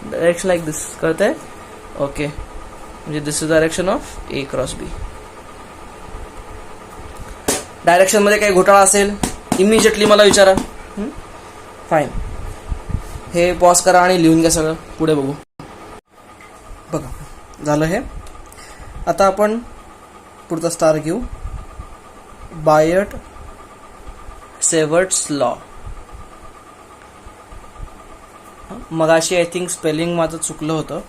[SPEAKER 1] direction like this. कळतंय? ओके, म्हणजे this is direction of A cross B. Direction मध्ये काही घोटाळा असेल इमिजिएटली मला विचारा. फाईन, हे पॉज करा आणि लिहून घ्या सगळं. पुढे बघू. बघा झालं हे. आता आपण पुढचा स्टार घेऊ, बायट सेवर्ट्स लॉ. मगाशी आय थिंक स्पेलिंग माझं चुकलं होतं.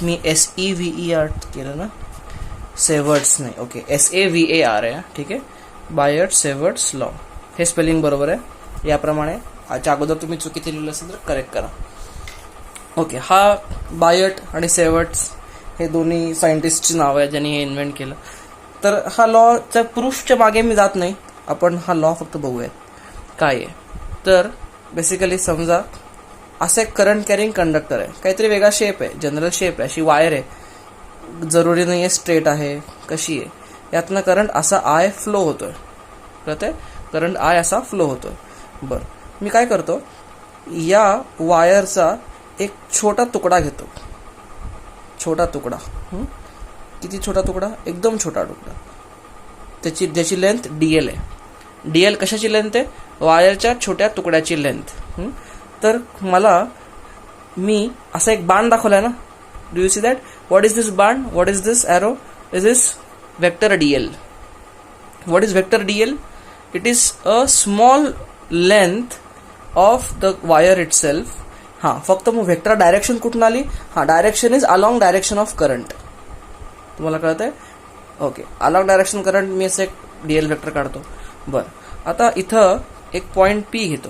[SPEAKER 1] मी SEVER केलं ना, सेवर्ट्स नाही. ओके, SAVAR आहे. ठीक आहे, बायट सेवर्ट्स लॉ हे स्पेलिंग बरोबर आहे. याप्रमाणे याच्या अगोदर तुम्ही चुकीचे लिहिलं असेल तर करेक्ट करा. ओके, हा बायट आणि सेवर्ट्स हे दोन्ही सायंटिस्टची नाव आहे ज्यांनी हे इन्व्हेंट केलं. तर हा लॉच्या प्रूफच्या मागे मी जात नाही, आपण हा लॉ फक्त बघूयात काय आहे. तर बेसिकली समजा असं एक करंट कॅरिंग कंडक्टर आहे, काहीतरी वेगळा शेप आहे, जनरल शेप आहे, अशी वायर आहे, जरुरी नाही आहे स्ट्रेट आहे, कशी आहे. यातनं करंट असा आय फ्लो होतोय. कळतंय? करंट आय असा फ्लो होतोय. बरं, मी काय करतो, या वायरचा एक छोटा तुकडा घेतो. छोटा तुकडा, किती छोटा तुकडा, एकदम छोटा तुकडा, ज्याची लेंथ DL आहे. DL कशाची लेंथ आहे, वायरच्या छोट्या तुकड्याची लेंथ. तर मी असा एक बाण दाखवलाय ना, do you see that? What is this बाण, what is this arrow, is this vector DL. What is vector DL? It is a small length of the wire itself. हां, फक्त मग वेक्टर डायरेक्शन कुठून आली? हां, direction is along direction of current. तुम्हाला कळतंय? ओके, अलॉंग डायरेक्शन करंट मी असं एक DL वेक्टर काढतो. बरं, आता इथं एक पॉइंट P घेतो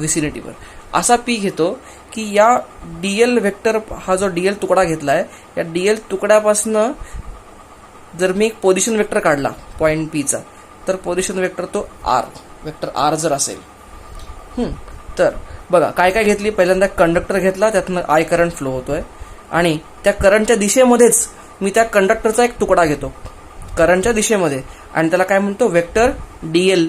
[SPEAKER 1] विसिनिटीवर. असा P घेतो की या DL वेक्टर, हा जो DL तुकडा घेतलाय, या DL तुकड्यापासनं जर मी एक पोझिशन वेक्टर काढला पॉइंट P चा, तर पोझिशन वेक्टर तो वेक्टर R जर असेल. तर बघा काय काय घेतली. पहिल्यांदा कंडक्टर घेतला, त्यातनं आय करंट फ्लो होतोय, आणि त्या करंटच्या दिशेमध्येच मी त्या कंडक्टरचा एक तुकडा घेतो करंटच्या दिशेमध्ये, आणि त्याला काय म्हणतो, वेक्टर DL.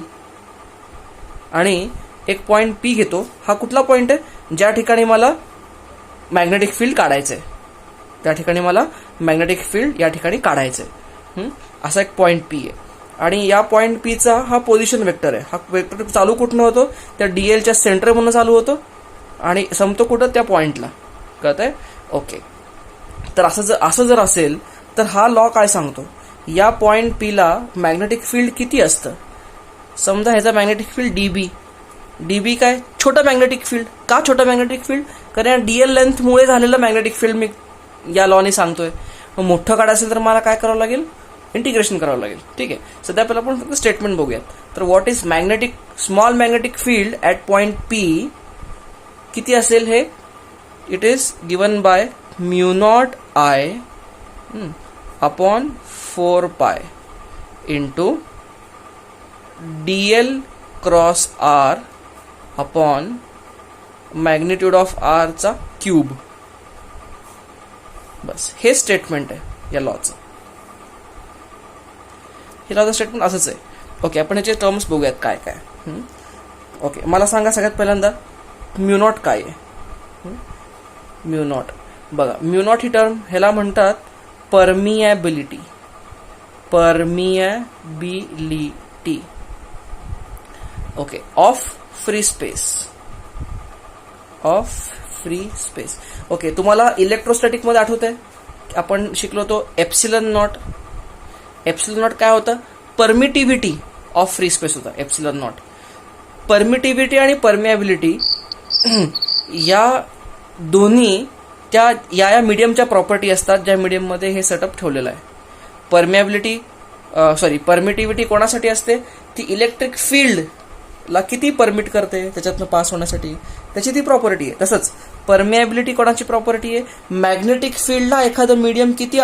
[SPEAKER 1] आणि एक पॉइंट P घेतो. हा कुठला पॉइंट आहे, ज्या ठिकाणी मला मॅग्नेटिक फील्ड काढायचंय, त्या ठिकाणी मला मॅग्नेटिक फील्ड या ठिकाणी काढायचंय. असा एक पॉइंट P आहे, आणि या पॉइंट P चा हा पोझिशन वेक्टर आहे. हा वेक्टर चालू कुठनं होतो, त्या DLच्या सेंटरमधून चालू होतो आणि संपतो कुठं, त्या पॉइंटला. कळतंय? ओके, तर असं जर असेल तर हा लॉ काय सांगतो, या पॉइंट P ला मॅग्नेटिक फील्ड किती असतं. समजा ह्याचा मॅग्नेटिक फील्ड DB काय, छोटं मॅग्नेटिक फील्ड. का छोटं मॅग्नेटिक फील्ड? कारण या DL लेंथमुळे झालेलं मॅग्नेटिक फील्ड मी या लॉने सांगतोय. मग मोठं काढायचं असेल तर मला काय करावं लागेल, इंटिग्रेशन करावं लागेल. ठीक आहे, सध्या पहिला आपण फक्त स्टेटमेंट बघूयात. तर what is small magnetic field at point P किती असेल हे, it is given by μ0I upon 4π into DL cross R upon magnitude of R चा क्यूब. बस हे स्टेटमेंट आहे या लॉचं. हे लॉचं स्टेटमेंट असंच आहे. ओके, आपण याचे टर्म्स बघूयात काय काय. ओके, मला सांगा सगळ्यात पहिल्यांदा म्यू नॉट काय आहे. म्यू नॉट बघा, म्यू नॉट ही टर्म ह्याला म्हणतात permeability. Permeability okay of free space. Of free space. Okay, तुम्हाला इलेक्ट्रोस्टॅटिक मध्ये आठवत आहे आपण शिकलो तो एप्सिलॉन नॉट. एप्सिलॉन नॉट काय होतं? परमिटिव्हिटी ऑफ फ्री स्पेस होता एप्सिलॉन नॉट. परमिटिव्हिटी आणि परमिएबिलिटी या दोन्ही त्या या मीडियमच्या प्रॉपर्टी असतात ज्या मीडियममध्ये हे सेटअप ठेवलेलं आहे. परमिटिव्हिटी कोणासाठी असते? ती इलेक्ट्रिक फील्डला किती परमिट करते त्याच्यातनं पास होण्यासाठी, त्याची ती प्रॉपर्टी आहे. तसंच परमिएबिलिटी कोणाची प्रॉपर्टी आहे? मॅग्नेटिक फील्डला एखादं मीडियम किती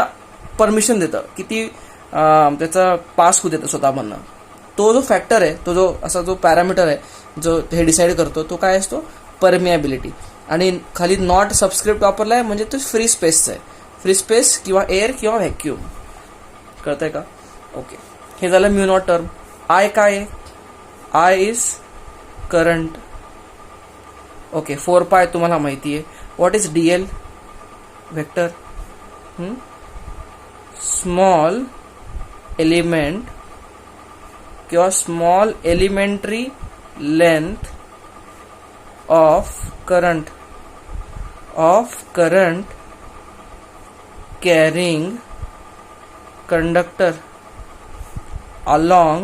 [SPEAKER 1] परमिशन देतं, किती त्याचा पास होऊ देतं स्वतःमधनं. तो जो फॅक्टर आहे, तो जो असा जो पॅरामीटर आहे जो हे डिसाईड करतो, तो काय असतो? परमिएबिलिटी. आणि खाली नॉट सबस्क्रिप्ट वापरला आहे म्हणजे तो फ्री स्पेसचा आहे. फ्री स्पेस किंवा एअर किंवा व्हॅक्यूम. कळतंय का? ओके, हे झालं म्यू नॉट टर्म. आय काय आहे? I is current. ओके, 4π तुम्हाला माहिती आहे. What is DL? Vector. Small element किंवा small elementary length of current carrying conductor along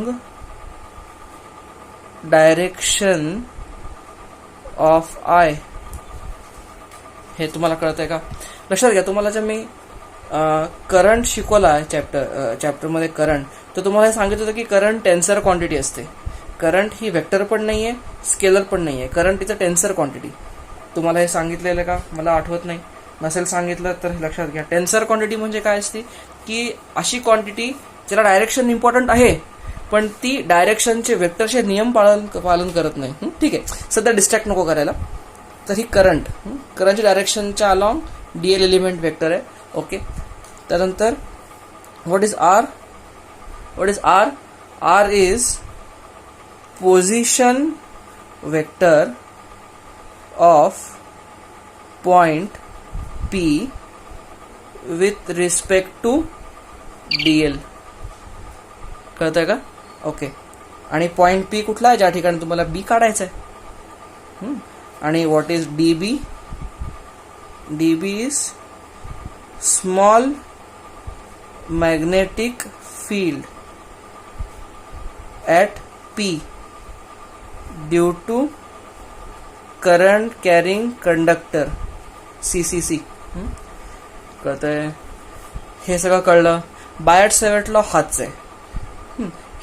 [SPEAKER 1] direction of I. हे तुम्हाला कळतंय का? लक्षात घ्या, तुम्हाला जर मी करंट शिकवला आहे चॅप्टरमध्ये करंट, तर तुम्हाला हे सांगितलं होतं की करंट टेन्सर क्वांटिटी असते. करंट ही वेक्टर पण नाही आहे, स्केलर पण नाही आहे. Current is a tensor quantity. तुम्हाला हे सांगितलेलं का? मला आठवत नाही. नसेल सांगितलं तर लक्षात घ्या. टेन्सर क्वांटिटी म्हणजे काय असते की अशी क्वांटिटी ज्याला डायरेक्शन इम्पॉर्टंट आहे पण ती डायरेक्शनचे वेक्टरचे नियम पालन करत नाही. ठीक आहे, सध्या डिस्ट्रॅक्ट नको करायला. तर ही करंटच्या डायरेक्शनच्या अलॉंग डीएल एलिमेंट वेक्टर आहे. ओके, त्यानंतर what is R? R is position vector of point P with respect to DL. कळतंय का? ओके, आणि पॉइंट P कुठला आहे? ज्या ठिकाणी तुम्हाला B काढायचं आहे. आणि what is DB? DB is small magnetic field at P due to current carrying conductor CCC. कळतंय? हे सगळं कळलं. बायट सेव्हर्ट लॉ हाच आहे.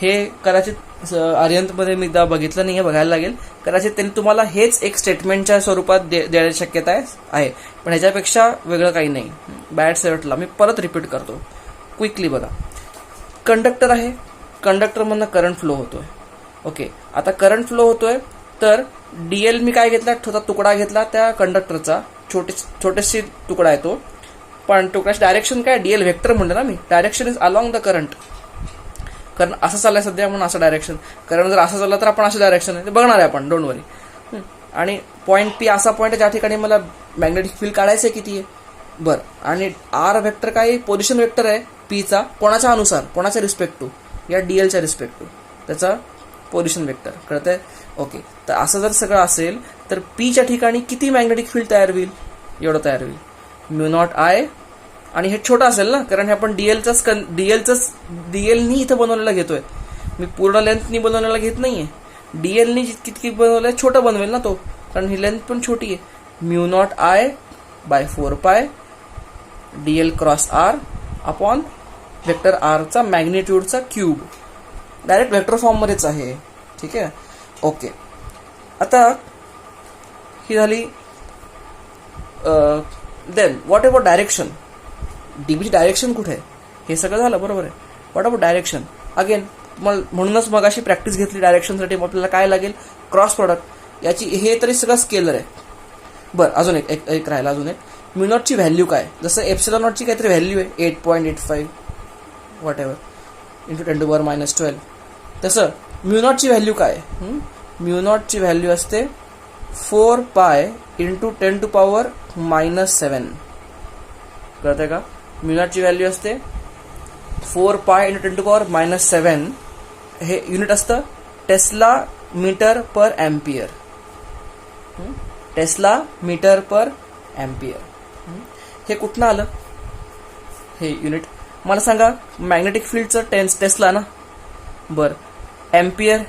[SPEAKER 1] हे कदाचित आर्यंतमध्ये मी एकदा बघितलं नाही आहे, बघायला लागेल. कदाचित त्यांनी तुम्हाला हेच एक स्टेटमेंटच्या स्वरूपात देण्याची शक्यता आहे, पण ह्याच्यापेक्षा वेगळं काही नाही. बायट सेव्हर्ट लॉ मी परत रिपीट करतो, क्विकली बघा. कंडक्टर आहे, कंडक्टरमधनं करंट फ्लो होतोय. ओके, आता करंट फ्लो होतोय तर डीएल मी काय घेतला? छोटा तुकडा घेतला त्या कंडक्टरचा. छोटेशी तुकडा आहे तो, पण तुकड्याची डायरेक्शन काय? डीएल व्हेक्टर म्हणलं ना मी. Direction is along the current. कारण असं चाललंय सध्या म्हणून असं डायरेक्शन. कारण जर असं चाललं तर आपण असं डायरेक्शन आहे ते बघणार आहे आपण, डोंट वरी. आणि पॉईंट पी असा पॉईंट आहे ज्या ठिकाणी मला मॅग्नेटिक फील्ड काढायचं आहे किती आहे. बरं, आणि आर व्हेक्टर काय? पोझिशन व्हेक्टर आहे पीचा. कोणाच्या अनुसार? कोणाच्या रिस्पेक्ट टू? या डीएलच्या रिस्पेक्ट टू त्याचा पोझिशन व्हेक्टर. कळतंय? ओके, तर असं जर सगळं असेल तर पीच्या ठिकाणी किती मॅग्नेटिक फील्ड तयार होईल? एवढं तयार होईल. Mu naught I. आणि हे छोटं असेल ना, कारण हे आपण डीएलनी इथं बनवलेलं घेतोय. मी पूर्ण लेंथनी बनवलेला घेत नाहीये. डीएलनी किती बनवलंय छोटं बनवेल ना तो, कारण ही लेंथ पण छोटी आहे. Mu naught I by 4π DL cross R upon vector आरचा मॅग्निट्यूडचा क्यूब. डायरेक्ट वेक्टर फॉर्ममध्येच आहे. ठीक आहे? ओके, आता ही झाली. Then what about direction? डीबीची डायरेक्शन कुठे आहे? हे सगळं झालं, बरोबर आहे. What about direction? अगेन म्हणूनच मग अशी प्रॅक्टिस घेतली डायरेक्शनसाठी. आपल्याला काय लागेल, क्रॉस प्रॉडक्ट याची. हे तरी सगळं स्केलर आहे. बरं, अजून एक राहिला. अजून एक म्यू नॉटची व्हॅल्यू काय. जसं एप्सिलॉन नॉटची काहीतरी व्हॅल्यू आहे 8.85 वॉट एव्हर इंटू 10⁻12. तसं म्यू नॉटची व्हॅल्यू काय. म्यू नॉटची व्हॅल्यू असते 4π इंटू 10⁻⁻7. कळतंय का. म्यू नॉटची व्हॅल्यू असते 4π इंटू 10⁻⁻7. हे युनिट असतं टेस्ला मीटर पर एम्पियर. टेस्ला मीटर पर एम्पियर. हे कुठनं आलं हे युनिट मला सांगा. मॅग्नेटिक फील्डचं टेस्ला ना. बरं, एम्पियर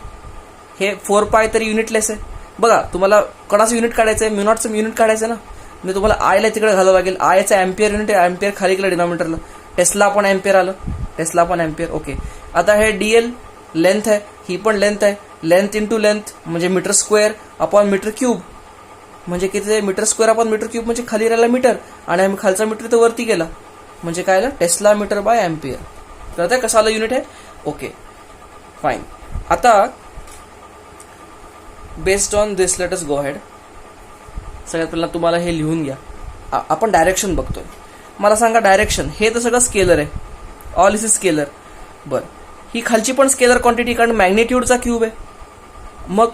[SPEAKER 1] हे 4π तरी युनिटलेस आहे. बघा, तुम्हाला कोणाचं युनिट काढायचं आहे, म्यू नॉटचं युनिट काढायचं ना. म्हणजे तुम्हाला आयला तिकडे घालावं लागेल. आयचं एम्पियर युनिट आहे, एम्पियर खाली गेलं डिनॉमिनेटरला. टेस्ला पण एम्पियर आलं, टेस्ला पण एम्पियर. ओके, आता हे डीएल लेंथ आहे, ही पण लेंथ आहे. लेंथ इंटू लेंथ म्हणजे metre square upon metre cube. म्हणजे किती, metre square upon metre cube म्हणजे खाली राहिला मीटर आणि आम्ही खालचा मीटर तर वरती गेला. म्हणजे काय आलं, टेस्ला मीटर बाय एम्पियर. कळतंय कसं आलं युनिट आहे. Okay fine. आता based on this let us go ahead. सगळ्यात पहिला तुम्हाला हे लिहून घ्या. आपण डायरेक्शन बघतोय. मला सांगा डायरेक्शन हे तर सगळं स्केलर आहे. All is scalar. बरं, ही खालची पण स्केलर क्वांटिटी कारण मॅग्नेट्यूडचा क्यूब आहे. मग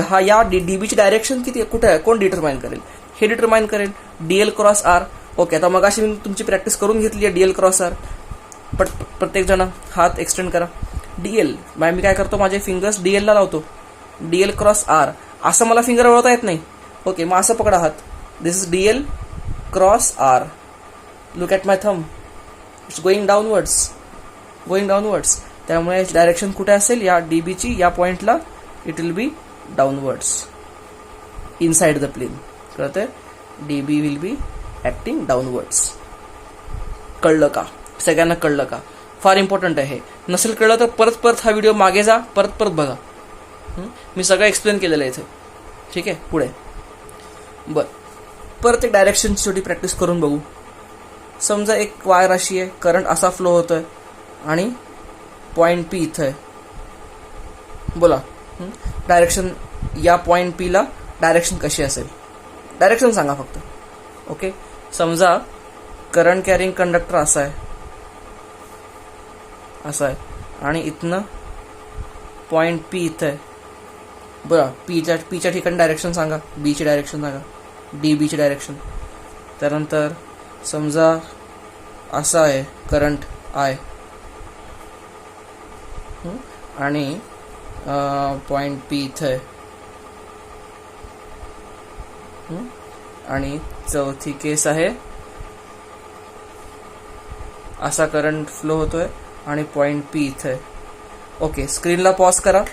[SPEAKER 1] हा या डीबीची डायरेक्शन किती आहे, कुठे आहे, कोण डिटरमाइन करेल. हे डिटरमाइन करेल डीएल क्रॉस आर. ओके, आता मग अशी मी तुमची प्रॅक्टिस करून घेतली आहे डीएल क्रॉस आर. प्रत्येक जण हात एक्सटेंड करा. डीएल मी काय करतो, माझे फिंगर्स डीएलला लावतो. डीएल क्रॉस आर असं मला फिंगर वळवता येत नाही. ओके, मग असं पकडा हात. This is DL cross R. Look at my thumb, it's going downwards. त्यामुळे डायरेक्शन कुठे असेल, या डीबीची या पॉइंटला it will be downwards inside the plane. कळतंय. DB will be acting downwards. कळलं का, सगळ्यांना कळलं का. फार इम्पॉर्टंट आहे. नसेल कळलं तर परत हा व्हिडिओ मागे जा, परत बघा. मी सगळं एक्सप्लेन केलेलं आहे इथे. ठीक आहे, पुढे. बरं, परत एक डायरेक्शनची छोटी प्रॅक्टिस करून बघू. समजा एक वायर राशी आहे, करंट असा फ्लो होतोय आणि पॉईंट पी इथं आहे. बोला डायरेक्शन, या पॉईंट पीला डायरेक्शन कशी असेल, डायरेक्शन सांगा फक्त. ओके, समजा करंट कॅरिंग कंडक्टर असा आहे आणि इथनं पॉईंट पी इथं आहे. बरं, पीच्या ठिकाणी डायरेक्शन सांगा, बीची डायरेक्शन सांगा, डी बीची डायरेक्शन. त्यानंतर समजा असा आहे करंट आय आणि पॉईंट पी इथं आहे. आणि चौथी केस आहे असा करंट फ्लो होतोय आणि पॉईंट पी इथं आहे. ओके, स्क्रीनला पॉज करा.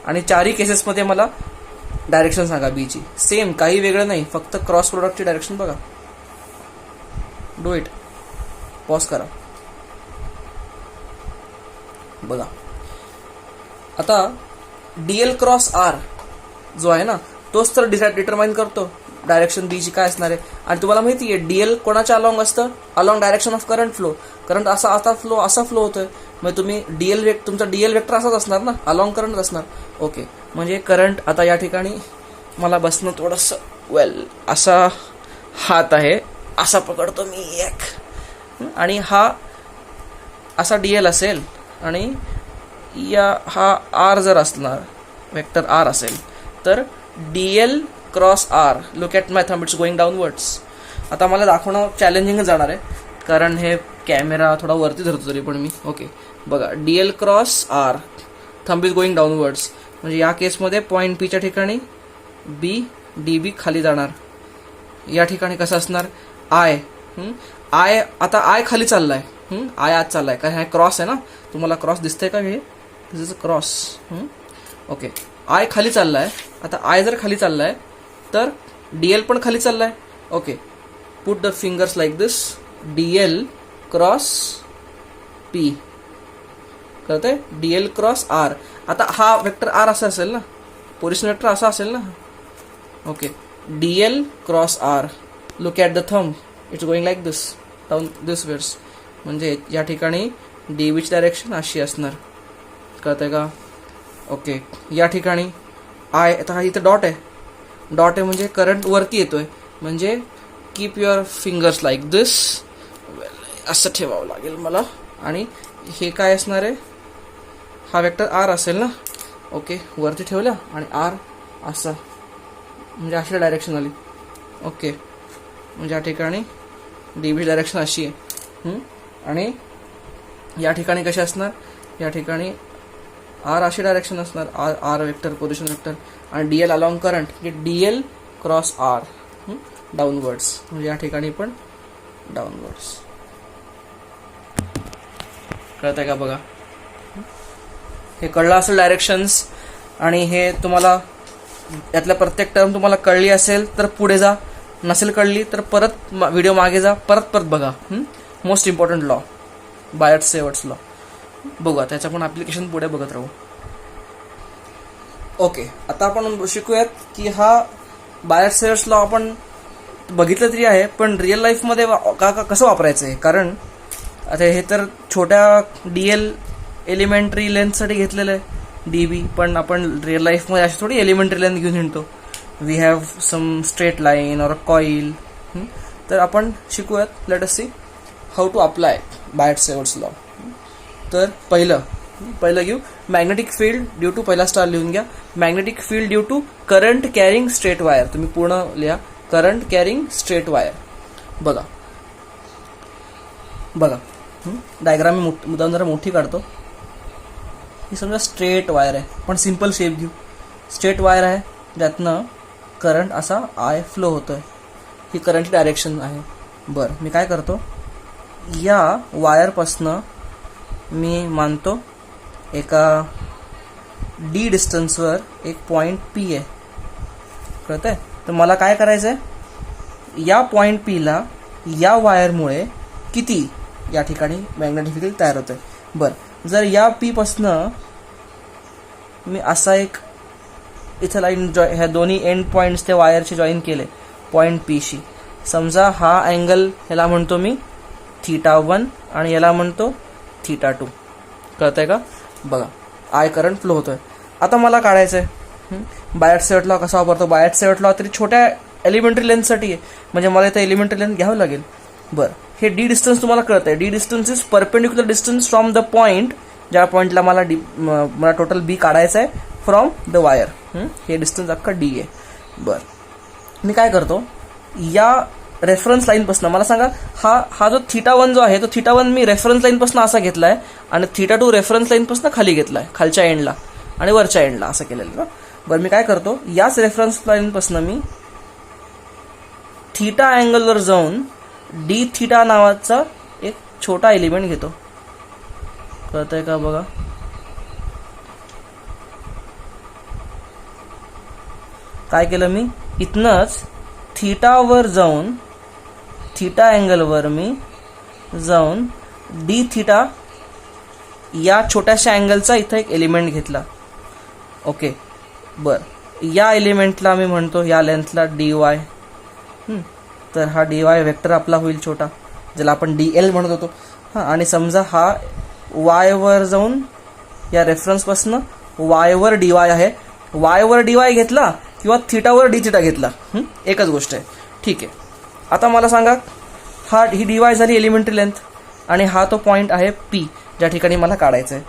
[SPEAKER 1] आणि चारही केसेसमध्ये मला डायरेक्शन सांगा बीची. सेम, काही वेगळं नाही, फक्त क्रॉस प्रोडक्टची डायरेक्शन बघा. Do it. पॉज करा. बघा आता डीएल क्रॉस आर जो आहे ना, तोच तर डिटरमाइन करतो डायरेक्शन बीची काय असणार आहे. आणि तुम्हाला माहिती आहे डीएल कोणाच्या अलॉंग असतं, along direction of current flow. Current असा फ्लो होतोय, मग तुम्ही तुमचा डीएल वेक्टर असाच असणार ना, अलॉंग करंट असणार. ओके, म्हणजे करंट आता या ठिकाणी मला बसणं थोडंसं असा हात आहे, असा पकडतो मी एक, आणि हा असा डीएल असेल आणि हा आर जर असणार, वेक्टर आर असेल, तर DL cross R. Look at my thumb, it's going downwards. आता मला दाखवणं चॅलेंजिंग जाणार आहे कारण हे कॅमेरा थोडा वरती धरतो तरी पण मी. ओके, बघा DL cross R, thumb is going downwards. म्हणजे या केसमध्ये पॉईंट पीच्या ठिकाणी बी डी बी खाली जाणार. या ठिकाणी कसं असणार, आय आता आय खाली चाललाय, आय आत चाललाय कारण हा क्रॉस आहे ना. तुम्हाला क्रॉस दिसतंय का, हे this is a cross. Okay, I खाली चाललाय. आता आय जर खाली चाललाय तर डीएल पण खाली चाललाय. Okay, put the fingers like this, Diehl cross P. कळतंय, डीएल क्रॉस आर. आता हा वेक्टर आर असा असेल ना, पोझिशन वेक्टर असा असेल ना. Okay, DL cross R. Look at the thumb, it's going like this, down this wards. म्हणजे या ठिकाणी डी बीची डायरेक्शन अशी असणार, कळतंय का? ओके, या ठिकाणी आय, आता हा इथं डॉट आहे म्हणजे करंट वरती येतोय, म्हणजे कीप युअर फिंगर्स लाईक दिस, असं ठेवावं लागेल मला. आणि हे काय असणार आहे, हा वेक्टर आर असेल ना. ओके, वरती ठेवला आणि आर असा, म्हणजे अशी डायरेक्शन आली. ओके, म्हणजे या ठिकाणी डी बी डायरेक्शन अशी आहे. आणि या ठिकाणी कशी असणार, या ठिकाणी आर अशी डायरेक्शन असणार, आर वेक्टर पोझिशन वेक्टर, आणि डी एल अलॉंग करंट, म्हणजे D L cross R downwards, म्हणजे या ठिकाणी पण डाऊनवर्ड्स. कळतंय का? बघा, हे कळलं असेल डायरेक्शन्स. आणि हे तुम्हाला यातल्या प्रत्येक टर्म तुम्हाला कळली असेल तर पुढे जा, नसेल कळली तर परत व्हिडिओ मागे जा, परत बघा. मोस्ट इम्पॉर्टंट लॉ, बायट-सेवर्ट्स लॉ बघा, त्याचं पण ऍप्लिकेशन पुढे बघत राहू. ओके, आता आपण शिकूयात की हा बायट-सेवर्ट्स लॉ आपण बघितलं तरी आहे, पण रिअल लाईफमध्ये कसं वापरायचं आहे. कारण आता हे तर छोट्या डी एल एलिमेंटरी लेंथसाठी घेतलेलं आहे डी बी, पण आपण रिअल लाईफमध्ये अशी थोडी एलिमेंटरी लेंथ घेऊन हिंडतो. We have some straight line और अ कॉईल. तर आपण शिकूयात, let us see how to apply Biot Savart's law. तर पहिलं घेऊ मॅग्नेटिक फील्ड ड्यू टू, पहिला स्टार लिहून घ्या, magnetic field due to current carrying straight wire. तुम्ही पूर्ण लिहा, करंट कॅरिंग स्ट्रेट वायर. बघा डायग्राम मी मुद्दाम जरा मोठी काढतो. ही समजा स्ट्रेट वायर आहे, पण सिंपल शेप घेऊ. स्ट्रेट वायर आहे, ज्यातनं करंट असा आय फ्लो होतोय, ही करंटची डायरेक्शन आहे. बरं, मी काय करतो, या वायरपासनं मी मानतो एका डी डिस्टन्सवर एक पॉईंट पी आहे, कळतंय? तर मला काय करायचं आहे, या पॉईंट पीला या वायरमुळे किती या ठिकाणी मॅग्नेटिक फील्ड तयार होतंय. बरं, जर या पी पासनं मी असा एक इथं लाईन ह्या दोन्ही एंड पॉईंट्स त्या वायरचे जॉईन केले पॉईंट पीशी, समजा हा अँगल ह्याला म्हणतो मी θ1 आणि याला म्हणतो θ2. कळतंय का? बघा, आय करंट फ्लो होतोय. आता मला काढायचं आहे बायट-सेवर्ट्स लॉ कसा वापरतो. बायट-सेवर्ट्स लॉ तरी छोट्या एलिमेंटरी लेंथसाठी आहे, म्हणजे मला इथं एलिमेंटरी लेंथ घ्यावं लागेल. बरं, हे डी डिस्टन्स तुम्हाला कळतंय, D distance is perpendicular distance from the point, ज्या पॉईंटला मला टोटल बी काढायचं आहे फ्रॉम द वायर. हे डिस्टन्स अख्खा डी आहे. बरं, मी काय करतो, या रेफरन्स लाईनपासून मला सांगा, हा जो θ1 जो आहे तो θ1 मी रेफरन्स लाईनपासून असा घेतलाय आणि θ2 रेफरन्स लाईनपासून खाली घेतलाय, खालच्या एंडला आणि वरच्या एंडला असं केलेलं ना. बरं, मी काय करतो, याच रेफरन्स लाईनपासून मी θ अँगलवर जाऊन डी θ नावाचा एक छोटा एलिमेंट घेतो. कळतंय का? बघा, काय केलं मी, इथनच θ जाऊन θ अँगलवर मी जाऊन डी θ या छोट्याशा अँगलचा इथं एक एलिमेंट घेतला. ओके, बरं, या एलिमेंटला मी म्हणतो, या लेंथला डी वाय. तर हा डी वाय वेक्टर आपला होईल छोटा, ज्याला आपण डी एल म्हणत होतो. आणि समजा हा वायवर जाऊन या रेफरन्सपासून वायवर डी वाय आहे, वायवर डी वाय घेतला किंवा θ डी θ घेतला, एकच गोष्ट आहे. ठीक आहे, आता मला सांगा, ही डी वाय झाली एलिमेंटरी लेंथ आणि हा तो पॉईंट आहे पी, ज्या ठिकाणी मला काढायचं आहे.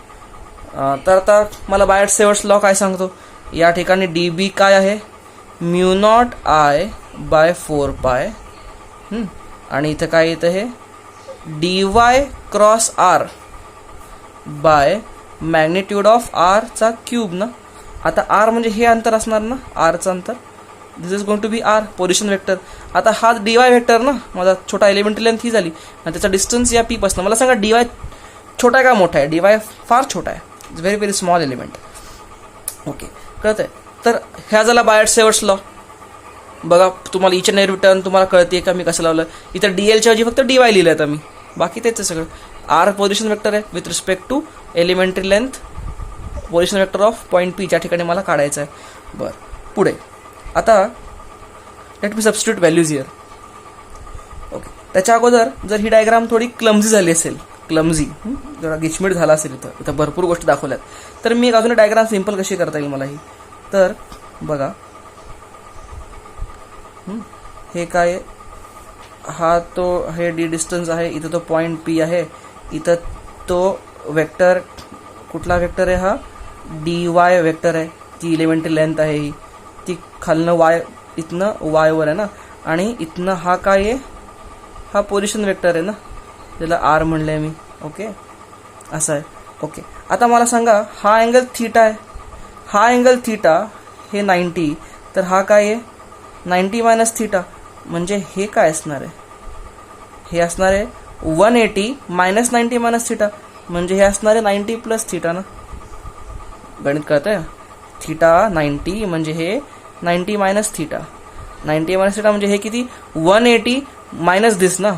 [SPEAKER 1] तर आता मला बायट-सेवर्ट्स लॉ काय सांगतो, या ठिकाणी डी बी काय आहे, μ0I/4π, आणि इथं काय येतं, हे D Y cross R by magnitude of R चा क्यूब ना. आता आर म्हणजे हे अंतर असणार ना, आरचं अंतर, this is going to be R position vector. आता हा डी वाय वेक्टर ना, माझा छोटा एलिमेंटरी लेंथ ही झाली, आणि त्याचा डिस्टन्स या पी पासून. मला सांगा, डी वाय छोटा आहे का मोठा आहे? डी वाय फार छोटा आहे, it's very very small element. Okay, कळतंय? तर ह्या झाला बायट-सेवर्ट्स लॉ. बघा, तुम्हाला इच अँड एव्हरी टर्न तुम्हाला कळते का मी कसं लावलं. इथं डी एलच्या ऐवजी फक्त डी वाय लिहिलं आहे मी, बाकी तेच आहे सगळं. आर पोझिशन वेक्टर आहे with respect to elementary length, position vector of point P, ज्या ठिकाणी मला काढायचं आहे. बरं, पुढे आता let me substitute values here. Okay, त्याच्या अगोदर जर ही डायग्राम थोडी क्लमझी झाली असेल, क्लमझी, जरा गिचमीट झाला असेल इथं भरपूर गोष्टी दाखवल्यात. तर मी एक अजून डायग्राम सिंपल कशी करता येईल मला ही. तर बघा हे काय, हा तो हे डी डिस्टन्स आहे, इथं तो पॉईंट पी आहे, इथं तो वेक्टर, कुठला वेक्टर आहे हा, डी वाय वेक्टर आहे, ती इलेमेंटरी लेंथ आहे ही, ती खालनं वाय, इथनं वायवर आहे ना, आणि इथनं हा काय आहे, हा पोझिशन वेक्टर आहे ना, ज्याला आर म्हणलंय मी. ओके, असं आहे. ओके, आता मला सांगा हा अँगल थीटा आहे, हा अँगल थीटा हे 90, तर हा काय आहे 90 मायनस थीटा, म्हणजे हे काय असणार आहे, हे असणार आहे 180 मायनस 90 मायनस थीटा, म्हणजे हे असणार आहे 90 प्लस थीटा ना. गणित कळतंय, थीटा 90 म्हणजे हे 90 मायनस थीटा, 90 मायनस थीटा म्हणजे हे किती 180 मायनस दिस ना,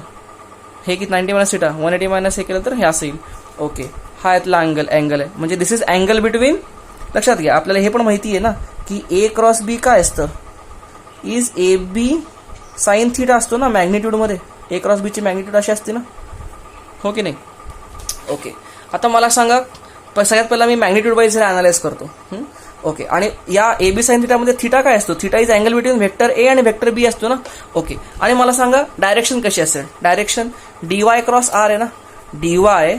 [SPEAKER 1] हे किती 90 मायनस थीटा, 180 मायनस हे केलं तर हे असं येईल. ओके, हा यातला अँगल आहे, म्हणजे दिस इज अँगल बिटवीन. लक्षात घ्या, आपल्याला हे पण माहिती आहे ना की ए क्रॉस बी काय असतं, is A B sine theta असतो ना मॅग्निट्यूडमध्ये, ए क्रॉस बीची मॅग्निट्यूड अशी असते ना, हो की नाही. ओके, आता मला सांगा, सगळ्यात पहिला मी मॅग्निट्यूड वाईज अनालाइज करतो. ओके, आणि या ए बी साइन थीटामध्ये थीटा काय असतो, theta is angle between vector A आणि व्हेक्टर बी असतो ना. ओके, आणि मला सांगा डायरेक्शन कशी असेल, direction D Y cross R आहे ना, D Y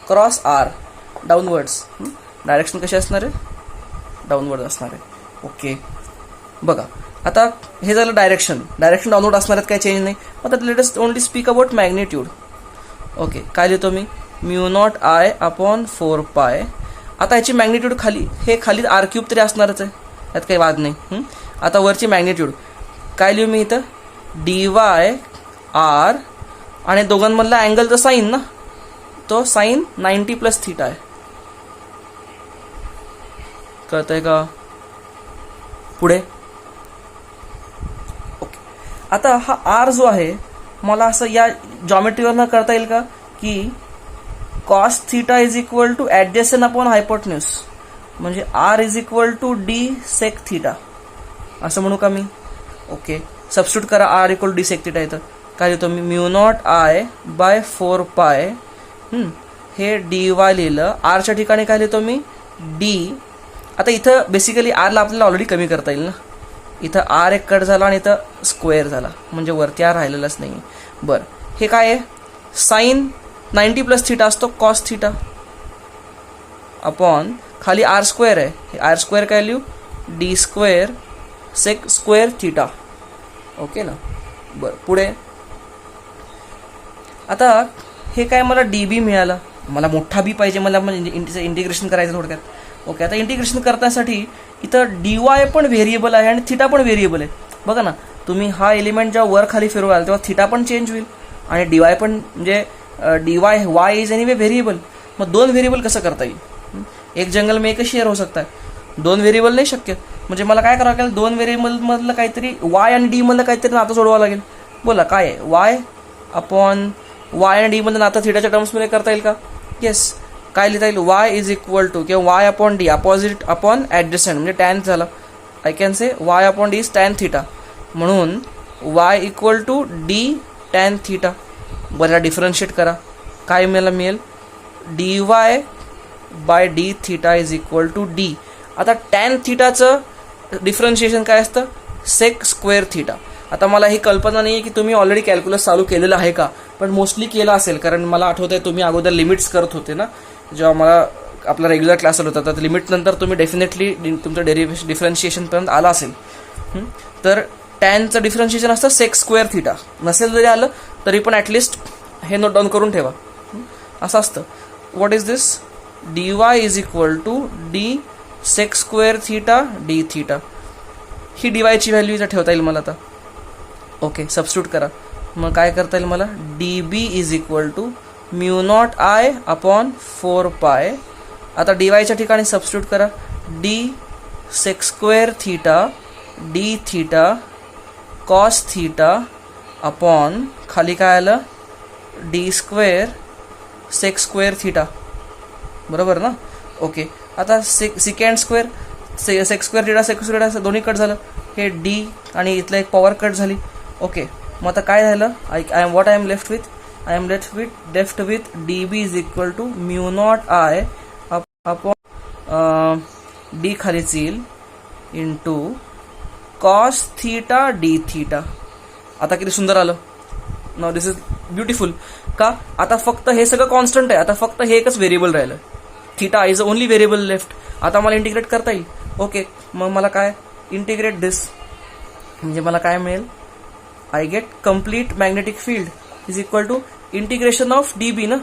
[SPEAKER 1] cross R downwards, direction कशी असणार आहे, डाऊनवर्ड असणार आहे. ओके, बघा आता हे झालं डायरेक्शन डाऊनवर्ड असणार आहेत, काही चेंज नाही. आता let us only speak about magnitude. Okay, काय लिहितो मी, mu naught I upon 4 pi. आता याची मॅग्निट्यूड खाली, हे खाली आर क्यूब तरी असणारच आहे, यात काही वाद नाही. आता वरची मॅग्निट्यूड काय लिहू मी इथं, डी वाय आर, आणि दोघांमधला अँगलचा साईन ना, तो साईन 90 प्लस थीटा आहे. कळतंय का, पुढे. ओके, आता हा आर जो आहे, मला असं या जॉमेट्रीवरनं करता येईल का की cos theta is equal to adjacent upon hypotenuse, म्हणजे R is equal to D sec theta, असं म्हणू का मी. ओके, सबस्टिट्यूट करा, R equal D sec theta. इथं काय लिहितो मी, mu naught I by 4 pi, हे डी वाय लिहिलं, आरच्या ठिकाणी काय लिहितो मी, डी. आता इथं बेसिकली आरला आपल्याला ऑलरेडी कमी करता येईल ना, इथं आर एक कट झाला आणि इथं स्क्वेअर झाला, म्हणजे वरती आर राहिलेलाच नाही. बरं, हे काय आहे, साईन 90 प्लस थीटा असतो कॉस थीटा अपॉन खाली आर स्क्वेअर आहे, हे आर स्क्वेअर काय लिहू, D square sec square theta. Okay ना. बरं, पुढे आता हे काय, मला डी बी मिळालं, मला मोठा बी पाहिजे, मला म्हणजे इंटिग्रेशन करायचं थोडक्यात. ओके, आता इंटिग्रेशन करण्यासाठी इथं डी वाय पण व्हेरिएबल आहे आणि थिटा पण व्हेरिएबल आहे. बघा ना, तुम्ही हा एलिमेंट जेव्हा वर खाली फिरवाल तेव्हा थिटा पण चेंज होईल आणि डी वाय पण, म्हणजे D Y Y is anyway variable. मग दोन व्हेरिएबल कसं करता येईल, एक जंगल में एकच शेअर होऊ शकता, दोन व्हेरिएबल नाही शक्य. म्हणजे मला काय करावं लागेल, दोन व्हेरिएबलमधलं काहीतरी वाय आणि डी मधलं काहीतरी नातं सोडवावं लागेल. बोला काय आहे, वाय अपॉन वाय आणि डी मधलं नातं थिटाच्या टर्म्समध्ये करता येईल का, येस. काय लिहिता येईल, वाय इज इक्वल टू किंवा y upon d opposite upon adjacent, म्हणजे टॅन झाला. I can say y upon d is tan theta, म्हणून y equal to d tan theta. बरं, डिफरन्शिएट करा, काय मला मिळेल, d y by d theta is equal to d. आता टॅन थिटाचं डिफरन्शिएशन काय असतं, सेक स्क्वेअर थिटा. आता मला ही कल्पना नाही आहे की तुम्ही ऑलरेडी कॅल्क्युलस चालू केलेलं आहे का, पण मोस्टली केलं असेल, कारण मला आठवत आहे तुम्ही अगोदर लिमिट्स करत होते ना, जेव्हा मला आपला रेग्युलर क्लास होता, तर लिमिट नंतर तुम्ही डेफिनेटली तुमचं डिफरन्शिएशनपर्यंत आला असेल. तर टॅनचं डिफरन्शिएशन असतं सेक स्क्वेअर थिटा, नसेल जरी आलं तरी पण ॲटलिस्ट हे नोट डाऊन करून ठेवा. असं असतं, what is this, d y is equal to D sec square theta d theta. ही डी वायची व्हॅल्यू इथं ठेवता येईल मला आता. ओके, सबस्टिट्यूट करा, मग काय करता येईल मला, d b is equal to mu naught I upon 4 pi. आता डी वायच्या ठिकाणी सबस्टिट्यूट करा, d sec square theta d theta cos theta upon खाली काय आलं, d square sec square theta, बरोबर ना. ओके, आता second square sec square theta sec square theta दोन्ही कट झालं, हे डी आणि इथलं एक पॉवर कट झाली. ओके, मग आता काय झालं, I am left with I am left with dB is equal to mu naught I upon d खालीच येईल into cos theta d theta. आता किती सुंदर आलं. Now this is beautiful. का आता फक्त हे सगळं कॉन्स्टंट आहे. आता फक्त हे एकच व्हेरिएबल राहिलं. Theta is only variable left. आता मला इंटिग्रेट करता येईल. ओके, मग मला काय इंटिग्रेट दिस म्हणजे मला काय मिळेल. I get complete magnetic field is equal to integration of d b ना.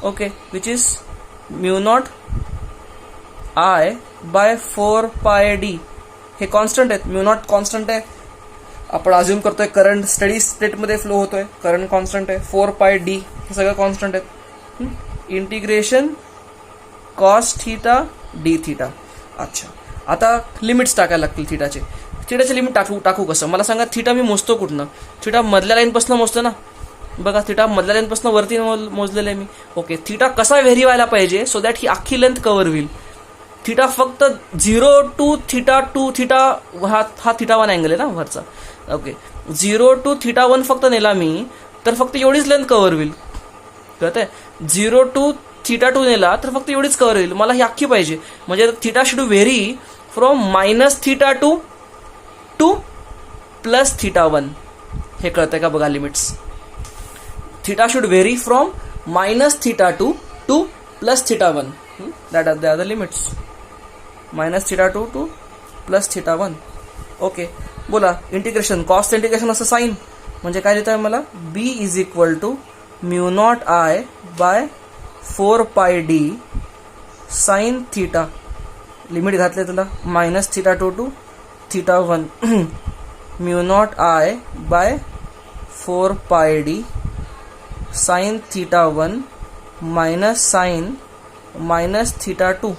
[SPEAKER 1] Okay, which is mu naught I by 4 pi D. हे कॉन्स्टंट आहेत. म्यू नॉट कॉन्स्टंट आहे. आपण अज्युम करतोय करंट स्टडी स्टेटमध्ये फ्लो होतोय. करंट कॉन्स्टंट आहे. 4 पाय डी हे सगळं कॉन्स्टंट आहेत. Integration cos theta D theta. अच्छा, आता लिमिट्स टाकायला लागतील थीटाचे. थीटाचे लिमिट टाकू कसं मला सांगा. थीटा मी मोजतो कुठनं. थीटा मधल्या लाईनपासून मोजतो ना. बघा, थीटा मधल्या लाईनपासून वरती मोजलेलं आहे मी. ओके, थीटा कसा व्हेरी व्हायला पाहिजे सो दॅट ही अख्खी लेंथ कव्हर होईल. थीटा फक्त 0 टू थीटा 2 थीटा हा थीटा 1 अँगल आहे ना वरचा. ओके, 0 टू थीटा 1 फक्त नेला मी तर फक्त एवढीच लेंथ कव्हर होईल. कळतंय. 0 टू थीटा 2 नेला तर फक्त एवढीच कव्हर होईल. मला ही अख्खी पाहिजे. म्हणजे theta should vary from minus theta 2 to plus theta 1. हे कळतंय का बघा limits. Theta should vary from minus theta 2 to plus theta 1. That are the limits. Minus theta 2 to plus theta 1. Okay, बोला इंटिग्रेशन. कॉस्ट इंटिग्रेशन असं साईन म्हणजे काय लिहित आहे मला. B is equal to mu naught I by 4 pi D sine theta. Limit घातले तुला minus theta 2 to theta 1 mu naught I by 4 pi D sine theta 1 minus sine minus theta 2.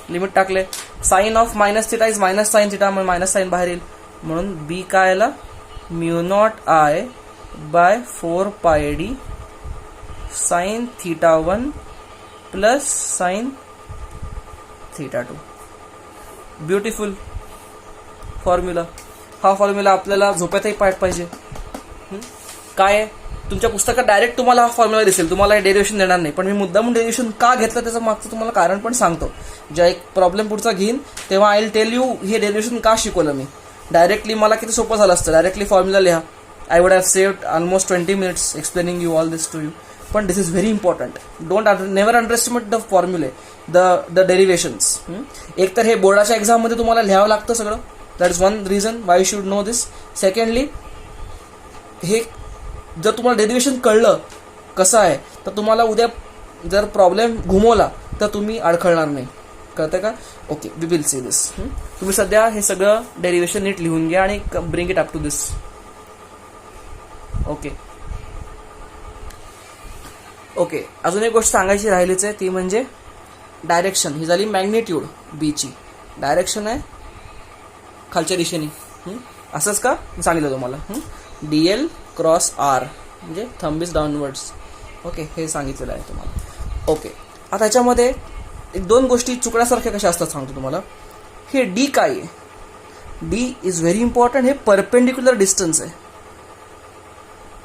[SPEAKER 1] Limit टाकले. Sine of minus theta is minus sine theta. मग मायनस साईन बाहेर येईल. म्हणून बी काय आला mu naught I by 4 pi D sine theta 1 plus sine theta 2. Beautiful formula. हा फॉर्म्युला आपल्याला झोपेतही पाठ पाहिजे. काय आहे तुमच्या पुस्तकात डायरेक्ट तुम्हाला हा फॉर्म्युला दिसेल. तुम्हाला डेरिव्हेशन देणार नाही. पण मी मुद्दाम डेरिव्हेशन का घेतलं त्याचं मागचं तुम्हाला कारण पण सांगतो. जेव्हा एक प्रॉब्लेम पुढचा घेईन तेव्हा आय विल टेल यू हे डेरिव्हेशन का शिकवलं मी. डायरेक्टली मला किती सोपं झालं असतं. डायरेक्टली फॉर्म्युला लिहा. I would have saved almost 20 minutes explaining you all this to you. पण this is very important. Never underestimate the फॉर्म्युले, द डेरिव्हेशन्स. एक तर हे बोर्डाच्या एक्झाममध्ये तुम्हाला लिहावं लागतं सगळं. That is one reason why you should know this. Secondly, हे जर तुम्हाला डेरिव्हेशन कळलं कसं आहे तर तुम्हाला उद्या जर प्रॉब्लेम घुमवला तर तुम्ही अडखळणार नाही. कळतं का. Okay, we will see this. तुम्ही सध्या हे सगळं डेरिव्हेशन नीट लिहून घ्या आणि bring it up to this. Okay okay अजून एक गोष्ट सांगायची राहिलीच आहे ती म्हणजे डायरेक्शन. ही झाली मॅग्निट्यूड बीची. डायरेक्शन आहे खालच्या दिशेने. असंच का मी सांगितलं तुम्हाला. डीएल क्रॉस आर म्हणजे थंब इज डाऊनवर्ड्स. ओके, हे सांगितलेलं आहे तुम्हाला. ओके, आता ह्याच्यामध्ये एक दोन गोष्टी चुकण्यासारख्या कशा असतात सांगतो तुम्हाला. हे डी काय आहे. D is very important. हे परपेंडिक्युलर डिस्टन्स आहे.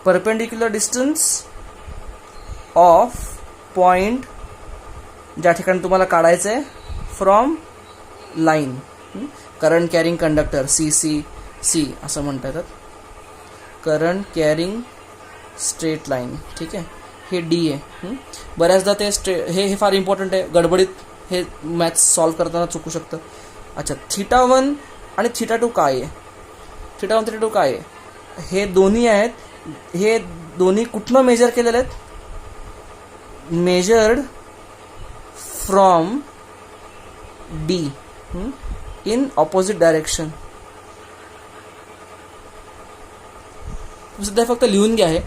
[SPEAKER 1] परपेंडिक्युलर डिस्टन्स ऑफ पॉइंट ज्या ठिकाणी तुम्हाला काढायचं आहे from line. Current carrying conductor C असं म्हणता येतात. Current carrying straight line. ठीक आहे, हे डी आहे. बऱ्याचदा ते हे फार इम्पॉर्टंट आहे. गडबडीत हे मॅथ्स सॉल्व्ह करताना चुकू शकतं. अच्छा, थीटा 1 आणि थीटा 2 काय आहे. थीटा 1 थीटा 2 काय आहे. हे दोन्ही आहेत. हे दोन्ही कुठनं मेजर केलेले आहेत. Measured from D in opposite direction. सध्या फक्त लिहून घ्या हे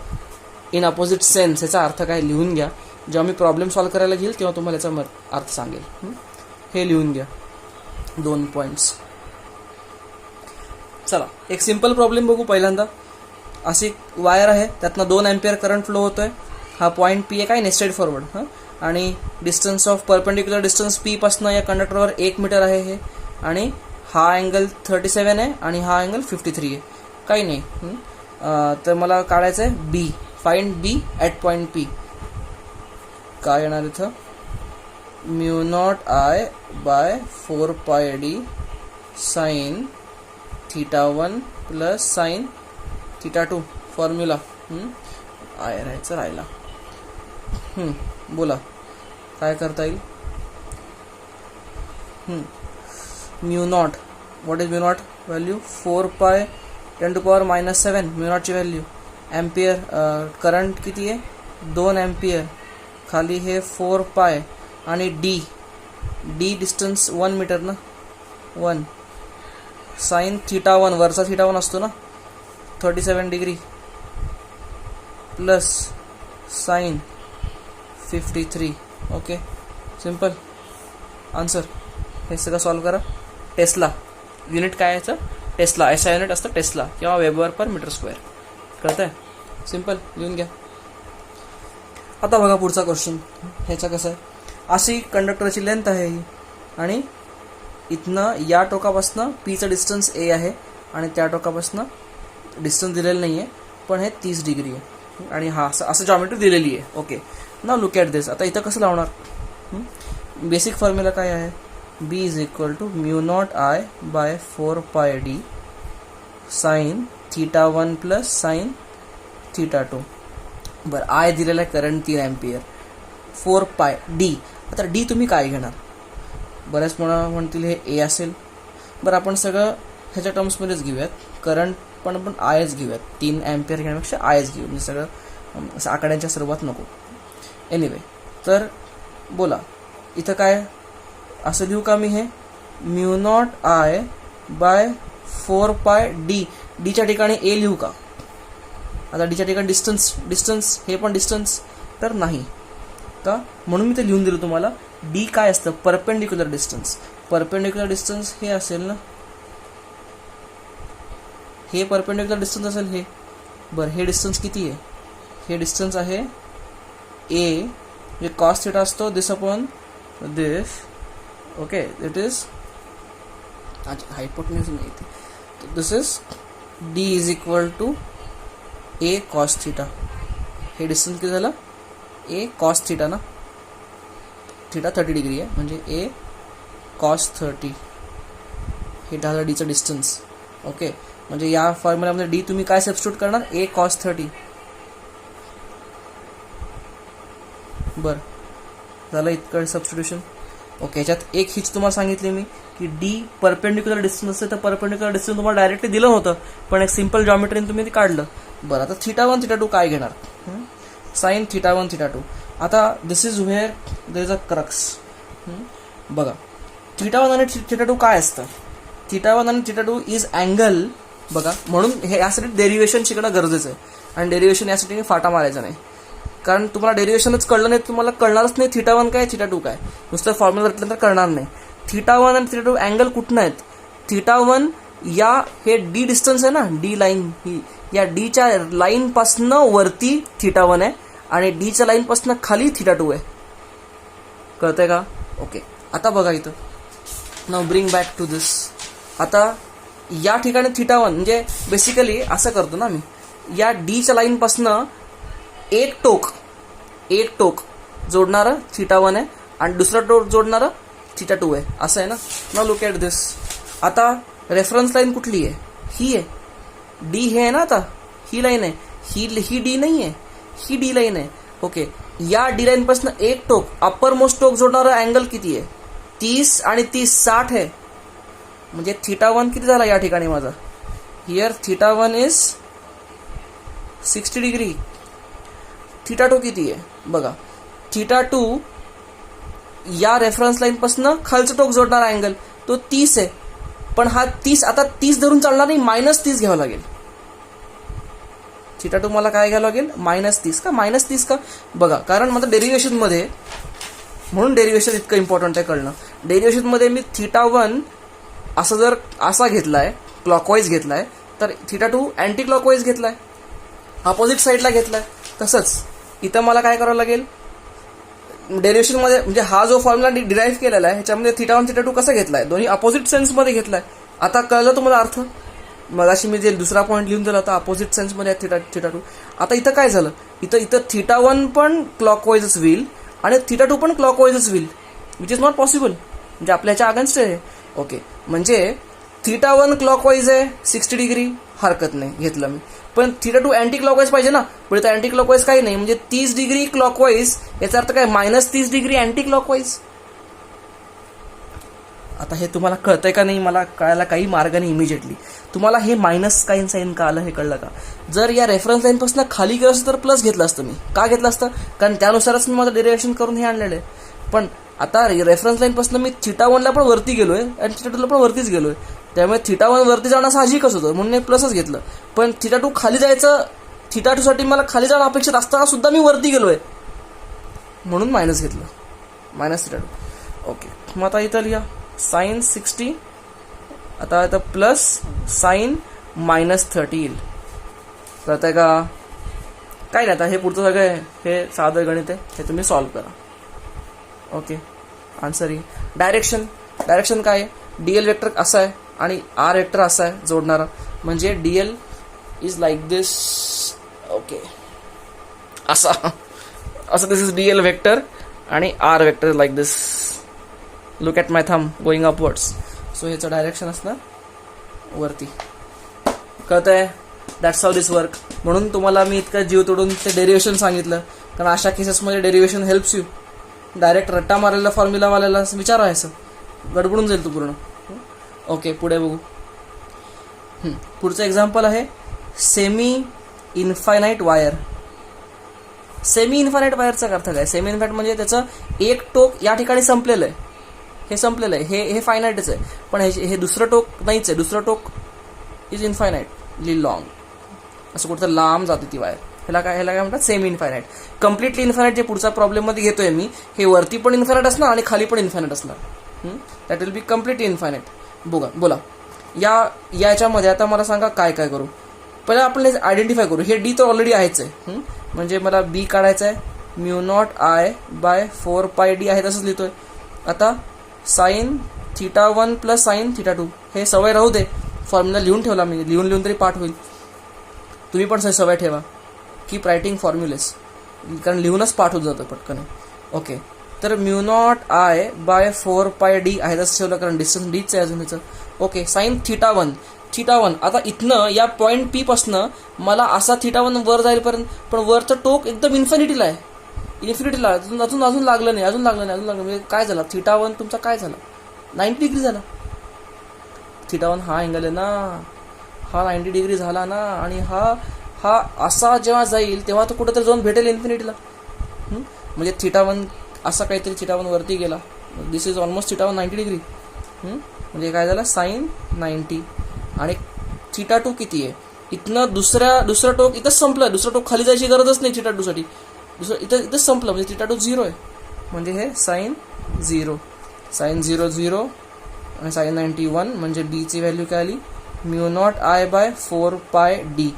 [SPEAKER 1] इन अपोजिट सेन्स. याचा अर्थ काय लिहून घ्या. जेव्हा मी प्रॉब्लेम सॉल्व्ह करायला घेईल तेव्हा तुम्हाला याचा अर्थ सांगेल. हे लिहून घ्या 2 पॉइंट्स. चला एक सिंपल प्रॉब्लेम बघू. पहिल्यांदा अशी वायर आहे, त्यातनं 2 अँपिअर करंट फ्लो होतोय. हा पॉईंट पी आहे काय नेस्टेड फॉरवर्ड. आणि distance of perpendicular distance P पासनं या कंडक्टरवर 1 मीटर आहे हे. आणि हा अँगल 37 आहे आणि हा अँगल 53 आहे. काही नाही. तर मला काढायचं आहे B. Find B at point P. काय येणार इथं? Mu naught I by 4πd sine θ1 plus sine θ2 formula. I राहायचं राहिला. बोला काय करता येईल? Mu naught, what is mu naught value? 4π 10⁻⁷ mu नॉटची व्हॅल्यू. ॲम्पियर करंट किती आहे? 2 ॲम्पियर. खाली हे 4π आणि डी डिस्टन्स 1 मीटर ना, 1 साइन θ1 वरचा θ1 असतो ना 37 degree plus sign 53. Okay, simple answer. हे सगळं सॉल्व करा. टेस्ला युनिट काय याचं? टेस्ला. एसआय युनिट असतं टेस्ला किंवा वेबर पर मीटर स्क्वेअर. कळतंय? सिम्पल लिहून घ्या. आता बघा पुढचा क्वेश्चन. ह्याचा कसं आहे? अशी कंडक्टरची लेंथ आहे ही आणि इथनं या टोकापासनं पीचं डिस्टन्स ए आहे आणि त्या टोकापासनं डिस्टन्स दिलेलं नाही आहे, पण हे 30 डिग्री आहे आणि हा असं जॉमेट्री दिलेली आहे. Okay, now look at this. आता इथं कसं लावणार? बेसिक फॉर्म्युला काय आहे? B is equal to mu naught I by 4πd sine θ1 plus sine θ2. बरं, आय दिलेला आहे करंट 3 ॲम्पियर. 4πd. आता डी तुम्ही काय घेणार? बऱ्याच म्हणतील हे ए असेल. बरं, आपण सगळं ह्याच्या टर्म्समध्येच घेऊयात. करंट पण आपण आयच घेऊयात. 3 ॲम्पियर घेण्यापेक्षा आयच घेऊ, म्हणजे सगळं असं आकड्यांच्या सर्वात नको. एनिवे, तर बोला इथं काय असं लिहू का मी? हे mu naught I by 4πd. डीच्या ठिकाणी ए लिहू का? आता डीच्या ठिकाणी डिस्टन्स हे पण डिस्टन्स तर नाही का, म्हणून मी ते लिहून दिलं तुम्हाला. डी काय असतं? Perpendicular distance. परपेंडिक्युलर डिस्टन्स हे असेल ना, हे परपेंडिक्युलर डिस्टन्स असेल हे. बरं, हे डिस्टन्स किती आहे? हे डिस्टन्स आहे ए, जे कॉस थिटा असतो this upon this. Okay, it is hypotenuse नाही इथे. This is d is equal to a cos theta. हे डिस्टन्स किती झालं? ए कॉस थिटा ना, थिटा 30 डिग्री आहे म्हणजे ए कॉस 30. हे झालं डीचं डिस्टन्स. ओके, म्हणजे या फॉर्म्युल्यामध्ये डी तुम्ही काय सबस्टिट्यूट करणार? ए कॉस 30. बरं, झालं इतकं सबस्टिट्यूशन. ओके, ह्याच्यात एक हीच तुम्हाला सांगितली मी की डी परपेंडिक्युलर डिस्टन्स असेल तर परपेंडिक्युलर डिस्टन्स तुम्हाला डायरेक्टली दिलं होतं, पण एक सिम्पल जॉमेट्रीने तुम्ही ते काढलं. बरं, आता θ1 θ2 काय घेणार? साइन θ1 θ2. आता this is where there is a crux. बघा, θ1 आणि θ2 काय असतं? θ1 आणि θ2 इज अँगल. बघा, म्हणून हे यासाठी डेरिव्हेशन शिकणं गरजेचं आहे आणि डेरिव्हेशन यासाठी फाटा मारायचा नाही, कारण तुम्हाला डेरिव्हेशनच कळलं नाही तुम्हाला कळणारच नाही θ1 काय θ2 काय. नुसतं फॉर्म्युला घेतल्यानंतर कळणार नाही. θ1 आणि θ2 अँगल कुठनं आहेत? θ1 या हे डी डिस्टन्स आहे ना, डी लाईन, ही या डीच्या लाईनपासनं वरती θ1 आहे आणि डीच्या लाईनपासनं खाली θ2 आहे. कळतंय का? ओके, आता बघा इथं. नाउ ब्रिंग बॅक टू दिस. आता या ठिकाणी θ1 म्हणजे बेसिकली असं करतो ना मी, या डीच्या लाईनपासनं एक टोक जोडणारं θ1 आहे आणि दुसरं टोक जोडणारं θ2 आहे. असं आहे ना. Now look at this. आता रेफरन्स लाईन कुठली आहे? ही आहे. डी हे आहे ना, आता ही लाईन आहे, ही डी नाही आहे, ही डी लाईन आहे. ओके, या डी लाईन पासून एक टोक अप्पर मोस्ट टोक जोडणारा अँगल किती आहे? 30 आणि 30 60 आहे. म्हणजे θ1 किती झाला या ठिकाणी माझा? Here θ1 is 60 degree. θ2 किती आहे? बघा, θ2 या रेफरन्स लाईन पासून खालचं टोक जोडणारा अँगल तो 30 आहे, पण हा 30 आता 30 धरून चालणार नाही, -30 घ्यावं लागेल. θ2 मला काय घ्यावं लागेल? -30 का? -30 का? बघा, कारण माझं डेरिव्हेशनमध्ये, म्हणून डेरिव्हेशन इतकं इम्पॉर्टंट आहे कळणं. डेरिव्हेशनमध्ये मी θ1 असं जर असा घेतलाय, क्लॉकवाईज घेतलाय, तर θ2 अँटी क्लॉकवाईज घेतलाय, अपोजिट साईडला घेतलाय. तसंच इथं मला काय करावं लागेल? डेरिव्हेशनमध्ये म्हणजे हा जो फॉर्म्युला डिराईव्ह केलेला आहे ह्याच्यामध्ये θ1 θ2 कसं घेतलाय? दोन्ही अपोजिट सेन्समध्ये घेतलाय. आता कळलं तुम्हाला अर्थ? मगाशी मी जे दुसरा पॉईंट लिहून दिला होता अपोजिट सेन्समध्ये आहे थिटा टू. आता इथं काय झालं, इथं θ1 पण क्लॉकवाईजच होईल आणि θ2 पण क्लॉकवाईजच होईल, विच इज नॉट पॉसिबल. म्हणजे आपल्या ह्याच्या अगेन्स्ट आहे. ओके, म्हणजे θ1 क्लॉकवाईज आहे 60 डिग्री, हरकत नाही, घेतलं मी. पण θ2 अँटी क्लॉकवाईज पाहिजे ना, पण इथं अँटी क्लॉकवाईज काही नाही. म्हणजे 30 डिग्री क्लॉकवाईज, याचा अर्थ काय, -30 डिग्री अँटी क्लॉकवाईज. आता हे तुम्हाला कळतंय का नाही मला कळायला काही मार्ग नाही. इमिजिएटली तुम्हाला हे मायनस काइन साईन का आलं हे कळलं का? जर या रेफरन्स लाईनपासून खाली गेलं असतं तर प्लस घेतलं असतं मी. का घेतलं असतं? कारण त्यानुसारच मी माझं डेरिव्हेशन करून हे आणलेलं आहे. पण आता रेफरन्स लाईनपासून मी θ1ला पण वरती गेलोय आणि θ2ला पण वरतीच गेलोय, त्यामुळे θ1 वरती जाणं साहजिकच होतं, म्हणून एक प्लसच घेतलं. पण θ2 खाली जायचं, θ2 साठी मला खाली जाणं अपेक्षित असताना सुद्धा मी वरती गेलोय, म्हणून मायनस घेतलं, -θ2. ओके, मग आता इथं लिहा sin 60, आता इथं प्लस sin -30 येईल. कळतंय का? काय नाही, आता हे पुढचं सगळं हे साधं गणित आहे, हे तुम्ही सॉल्व्ह करा. ओके, आन्सर येईल. डायरेक्शन काय आहे? डीएल वेक्टर असा आहे आणि आर वेक्टर असा आहे जोडणारा, म्हणजे DL is like this. Okay, असं दिस इज डीएल वेक्टर आणि R vector is like this. Look at my thumb going upwards. So ह्याचं डायरेक्शन असणार वरती. कळतंय? That's how this work. म्हणून तुम्हाला मी इतकं जीव तोडून ते डेरिव्हेशन सांगितलं, कारण अशा केसेसमध्ये डेरिव्हेशन हेल्प्स यू. डायरेक्ट रट्टा मारलेला फॉर्म्युलावाल्याला विचारायचं, गडबडून जाईल तू पूर्ण. ओके, पुढे बघू. पुढचं एक्झाम्पल आहे semi infinite wire. Semi infinite वायरचा अर्थ काय? सेमी इन्फायनाईट म्हणजे त्याचं एक टोक या ठिकाणी संपलेलं आहे, हे संपलेलं आहे, हे फायनाईटच आहे. पण हे दुसरं टोक नाहीच आहे, दुसरं टोक इज इन्फायनाईटली लॉंग. असं कुठं लांब जाते ती वायर, ह्याला काय म्हणतात? Semi infinite. कम्प्लिटली इन्फायनाईट जे पुढच्या प्रॉब्लेममध्ये घेतोय मी, हे वरती पण इन्फायनाईट असणार आणि खाली पण इन्फायनाईट असणार. That will be completely infinite. बोला याच्यामध्ये आता मला सांगा काय काय करू. पहिला आपण आयडेंटिफाय करू. हे डी तर ऑलरेडी आहेच आहे, म्हणजे मला बी काढायचं आहे. μ0I/4πd आहे, तसंच लिहितोय. आता sin θ1 प्लस sin θ2, हे सवय राहू दे, फॉर्म्युला लिहून ठेवला मी, लिहून तरी पाठ होईल. तुम्ही पण सवय ठेवा, कीप रायटिंग फॉर्म्युलेस, कारण लिहूनच पाठ होत जातं पटकन. ओके, तर μ0I/4πd आहे, तसं ठेवलं कारण डिस्टन्स डीच आहे अजून ह्याचं. Okay, sin θ1. आता इथनं या पॉईंट पी पासनं मला असा θ1 वर जाईपर्यंत, पण वरचं टोक एकदम इन्फिनिटीला आहे, अजून लागलं नाही. म्हणजे काय झालं? θ1 तुमचा काय झाला? 90 डिग्री झाला. θ1 हा अँगल आहे ना, हा 90 डिग्री झाला ना, आणि हा असा जेव्हा जाईल तेव्हा तो कुठेतरी जाऊन भेटेल इन्फिनिटीला. म्हणजे θ1 असा काहीतरी θ1 वरती गेला. दिस इज ऑलमोस्ट θ1 90 डिग्री. म्हणजे काय झालं? sin 90. आणि θ2 किती आहे? इथनं दुसरं टोक इथंच संपलं, दुसरं टोक खाली जायची गरजच नाही θ2 साठी. इथंच संपलं, म्हणजे θ2 0 आहे. म्हणजे हे sin 0 आणि sin 91, म्हणजे डी ची व्हॅल्यू काय आली? μ0I/4πd.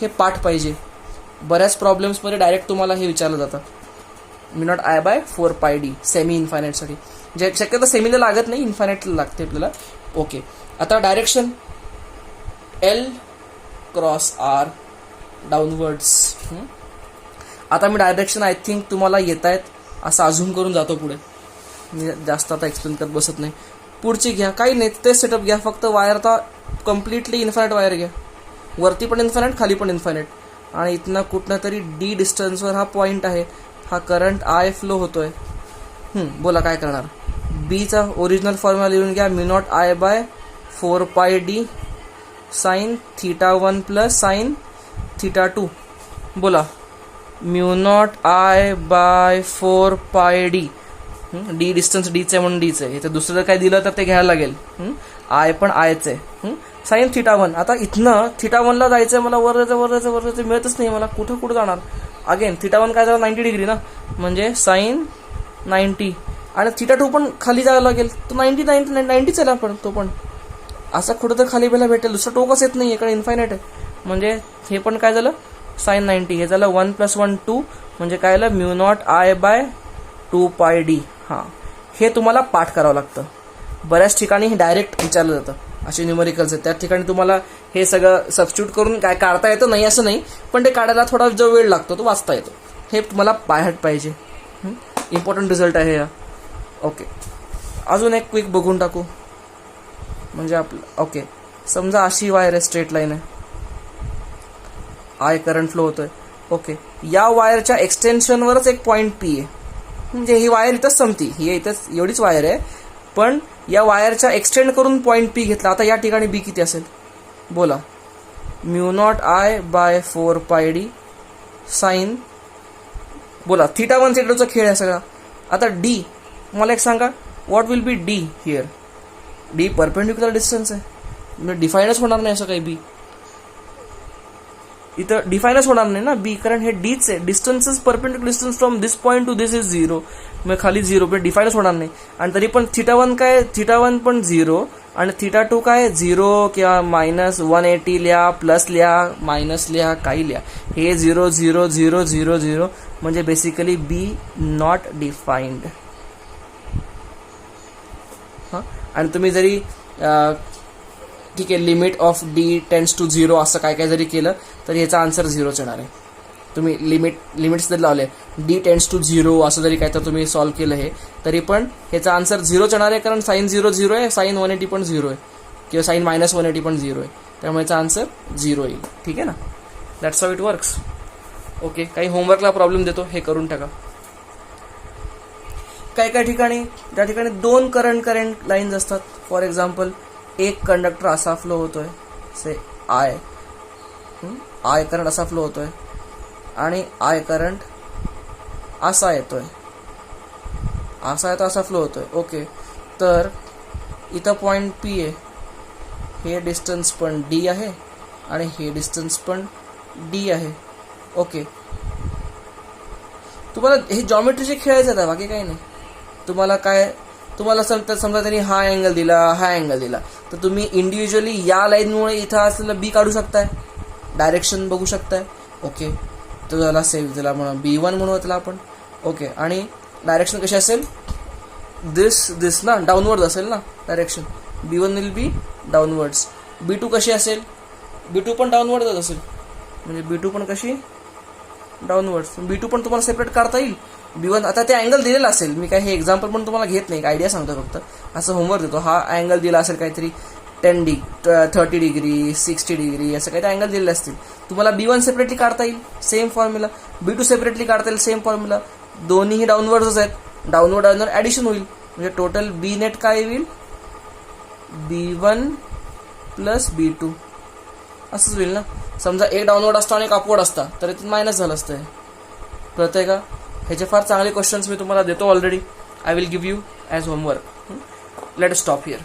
[SPEAKER 1] हे पाठ पाहिजे. बऱ्याच प्रॉब्लेम्समध्ये डायरेक्ट तुम्हाला हे विचारलं जातं, μ0I/4πd सेमी इन्फायनाईटसाठी. जे शक्यतो सेमीला लागत नाही, इन्फायनाईटला लागते आपल्याला. ओके, आता direction L cross R downwards. आता मी डायरेक्शन आय थिंक तुम्हाला येत आहेत असं अझूम करून जातो पुढे, मी जास्त आता एक्सप्लेन करत बसत नाही. पुढची घ्या, काही नाही, तेच सेटअप घ्या, फक्त वायर आता कम्प्लिटली इन्फायनाईट वायर घ्या, वरती पण इन्फायनाईट खाली पण इन्फायनाईट. आणि इथनं कुठनं तरी डी डिस्टन्सवर हा पॉईंट आहे, हा करंट I फ्लो होतोय. बोला काय करणार? बीचा ओरिजिनल फॉर्म्युला लिहून घ्या, μ0I/4πd sin θ1 प्लस sin θ2. बोला μ0I/4πd. डी डिस्टन्स डीच आहे म्हणून डीच आहे, इथं दुसरं काय दिलं तर ते घ्यायला लागेल. आय पण आयच आहे. sin θ1. आता इथनं θ1 ला जायचंय मला, वर जायचं मिळतच नाही मला, कुठं जाणार? अगेन θ1 काय झालं? 90 डिग्री ना, म्हणजे sin 90. आणि θ2 पण खाली जायला लागेल, तो 90 आहे पण तो पण असा कुठं तर खाली भेटेल, दुसरं टोकच येत नाही, इकडे इन्फायनाईट आहे. म्हणजे हे पण काय झालं? sin 90. हे झालं 1 + 1 2, म्हणजे काय झालं? μ0I/2πd. हे तुम्हाला पाठ करावं लागतं. बऱ्याच ठिकाणी हे डायरेक्ट विचारलं जातं, असे न्यूमेरिकल्स आहेत, त्या ठिकाणी तुम्हाला हे सगळं सबस्टिट्यूट करून काय काढता येतं, नाही असं नाही, पण ते काढायला थोडा जो वेळ लागतो तो वाचता येतो. हे तुम्हाला बायहार्ट पाहिजे. इम्पॉर्टंट रिझल्ट आहे हा. ओके, अजून एक क्विक बघून टाकू. म्हणजे आपलं ओके, समजा अशी वायर आहे, स्ट्रेट लाईन आहे, आय करंट फ्लो होतोय. ओके, या वायरच्या एक्सटेन्शनवरच एक पॉईंट पी आहे. म्हणजे ही वायर इथंच संपती, ही इथंच एवढीच वायर आहे, पण या वायरच्या एक्सटेंड करून पॉईंट पी घेतला. आता या ठिकाणी बी किती असेल बोला? μ0I/4πd साईन, बोला θ1 θ2चा खेळ आहे सगळा. आता डी, मला एक सांगा, what will be D here? D perpendicular distance आहे, म्हणजे डिफाईनच होणार नाही असं काही. बी इथं डिफाईनच होणार नाही ना बी, कारण हे डीच आहे. Distance perpendicular distance from this point two this is 0, मग खाली 0, पण डिफाईनच होणार नाही. आणि तरी पण θ1 काय, θ1 पण 0 आणि θ2 काय 0 किंवा -180 लिहा, प्लस लिहा, मायनस लिहा, काही लिहा. हे 0 0 0 0 0 म्हणजे बेसिकली बी नॉट डिफाईन्ड. हां, आणि तुम्ही जरी ठीक आहे limit of D tends to 0 असं काय काय जरी केलं तर ह्याचा आन्सर 0च येणार आहे. तुम्ही लिमिट्स जरी लावले, डी टेन्स टू 0 असं जरी काय तर तुम्ही सॉल्व्ह केलं हे, तरी पण ह्याचा आन्सर 0च येणार आहे, कारण साईन 0 0 आहे, साईन 180 पण 0 आहे, किंवा साईन -180 पण 0 आहे, त्यामुळे याचा आन्सर 0 येईल. ठीक आहे ना, that's how it works. Okay, काही होमवर्कला प्रॉब्लेम देतो, हे करून टाका. काही काही ठिकाणी ज्या ठिकाणी 2 करंट लाईन्स असतात, फॉर एक्झाम्पल एक कंडक्टर असा फ्लो होतोय, से आय करंट असा फ्लो होतोय आणि आय करंट असा येतोय, असा फ्लो होतोय. ओके, तर इथं पॉइंट पी आहे, हे डिस्टन्स पण डी आहे आणि हे डिस्टन्स पण डी आहे. ओके, तुम्हाला हे जॉमेट्रीचे खेळायचं आहे, बाकी काही नाही. तुम्हाला समजा त्यांनी हा अँगल दिला, हा अँगल दिला, तर तुम्ही इंडिव्हिज्युअली या लाईनमुळे इथं असलेलं बी काढू शकताय, डायरेक्शन बघू शकताय. ओके, तर त्याला त्याला म्हणून B1 म्हणू त्याला आपण. ओके, आणि डायरेक्शन कशी असेल, दिस ना, डाऊनवर्ड असेल ना direction. B1 will be downwards. B2 कशी असेल, B2 पण डाऊनवर्डच असेल, म्हणजे B2 पण कशी डाऊनवर्ड्स. B2 पण तुम्हाला सेपरेट काढता येईल. B1 आता ते अँगल दिलेला असेल, मी काय हे एक्झाम्पल पण तुम्हाला घेत नाही, आयडिया सांगतो फक्त, असं होमवर्क देतो. हा अँगल दिला असेल काहीतरी 30 डिग्री 60 डिग्री असं काही अँगल दिलेले असतील. तुम्हाला B1 सेपरेटली काढता येईल, सेम फॉर्म्युला. B2 सेपरेटली काढता येईल, सेम फॉर्म्युला. दोन्हीही डाऊनवर्डच आहेत, डाऊनवर्ड ॲडिशन होईल, म्हणजे टोटल बी नेट काय होईल, B1 + B2 असंच होईल ना. समजा एक डाऊनवर्ड असतो आणि एक अपवर्ड असता, तर इथून मायनस झालं असतं. कळतंय का? ह्याचे फार चांगले क्वेश्चन्स मी तुम्हाला देतो already. I will give you as homework. Let us stop here.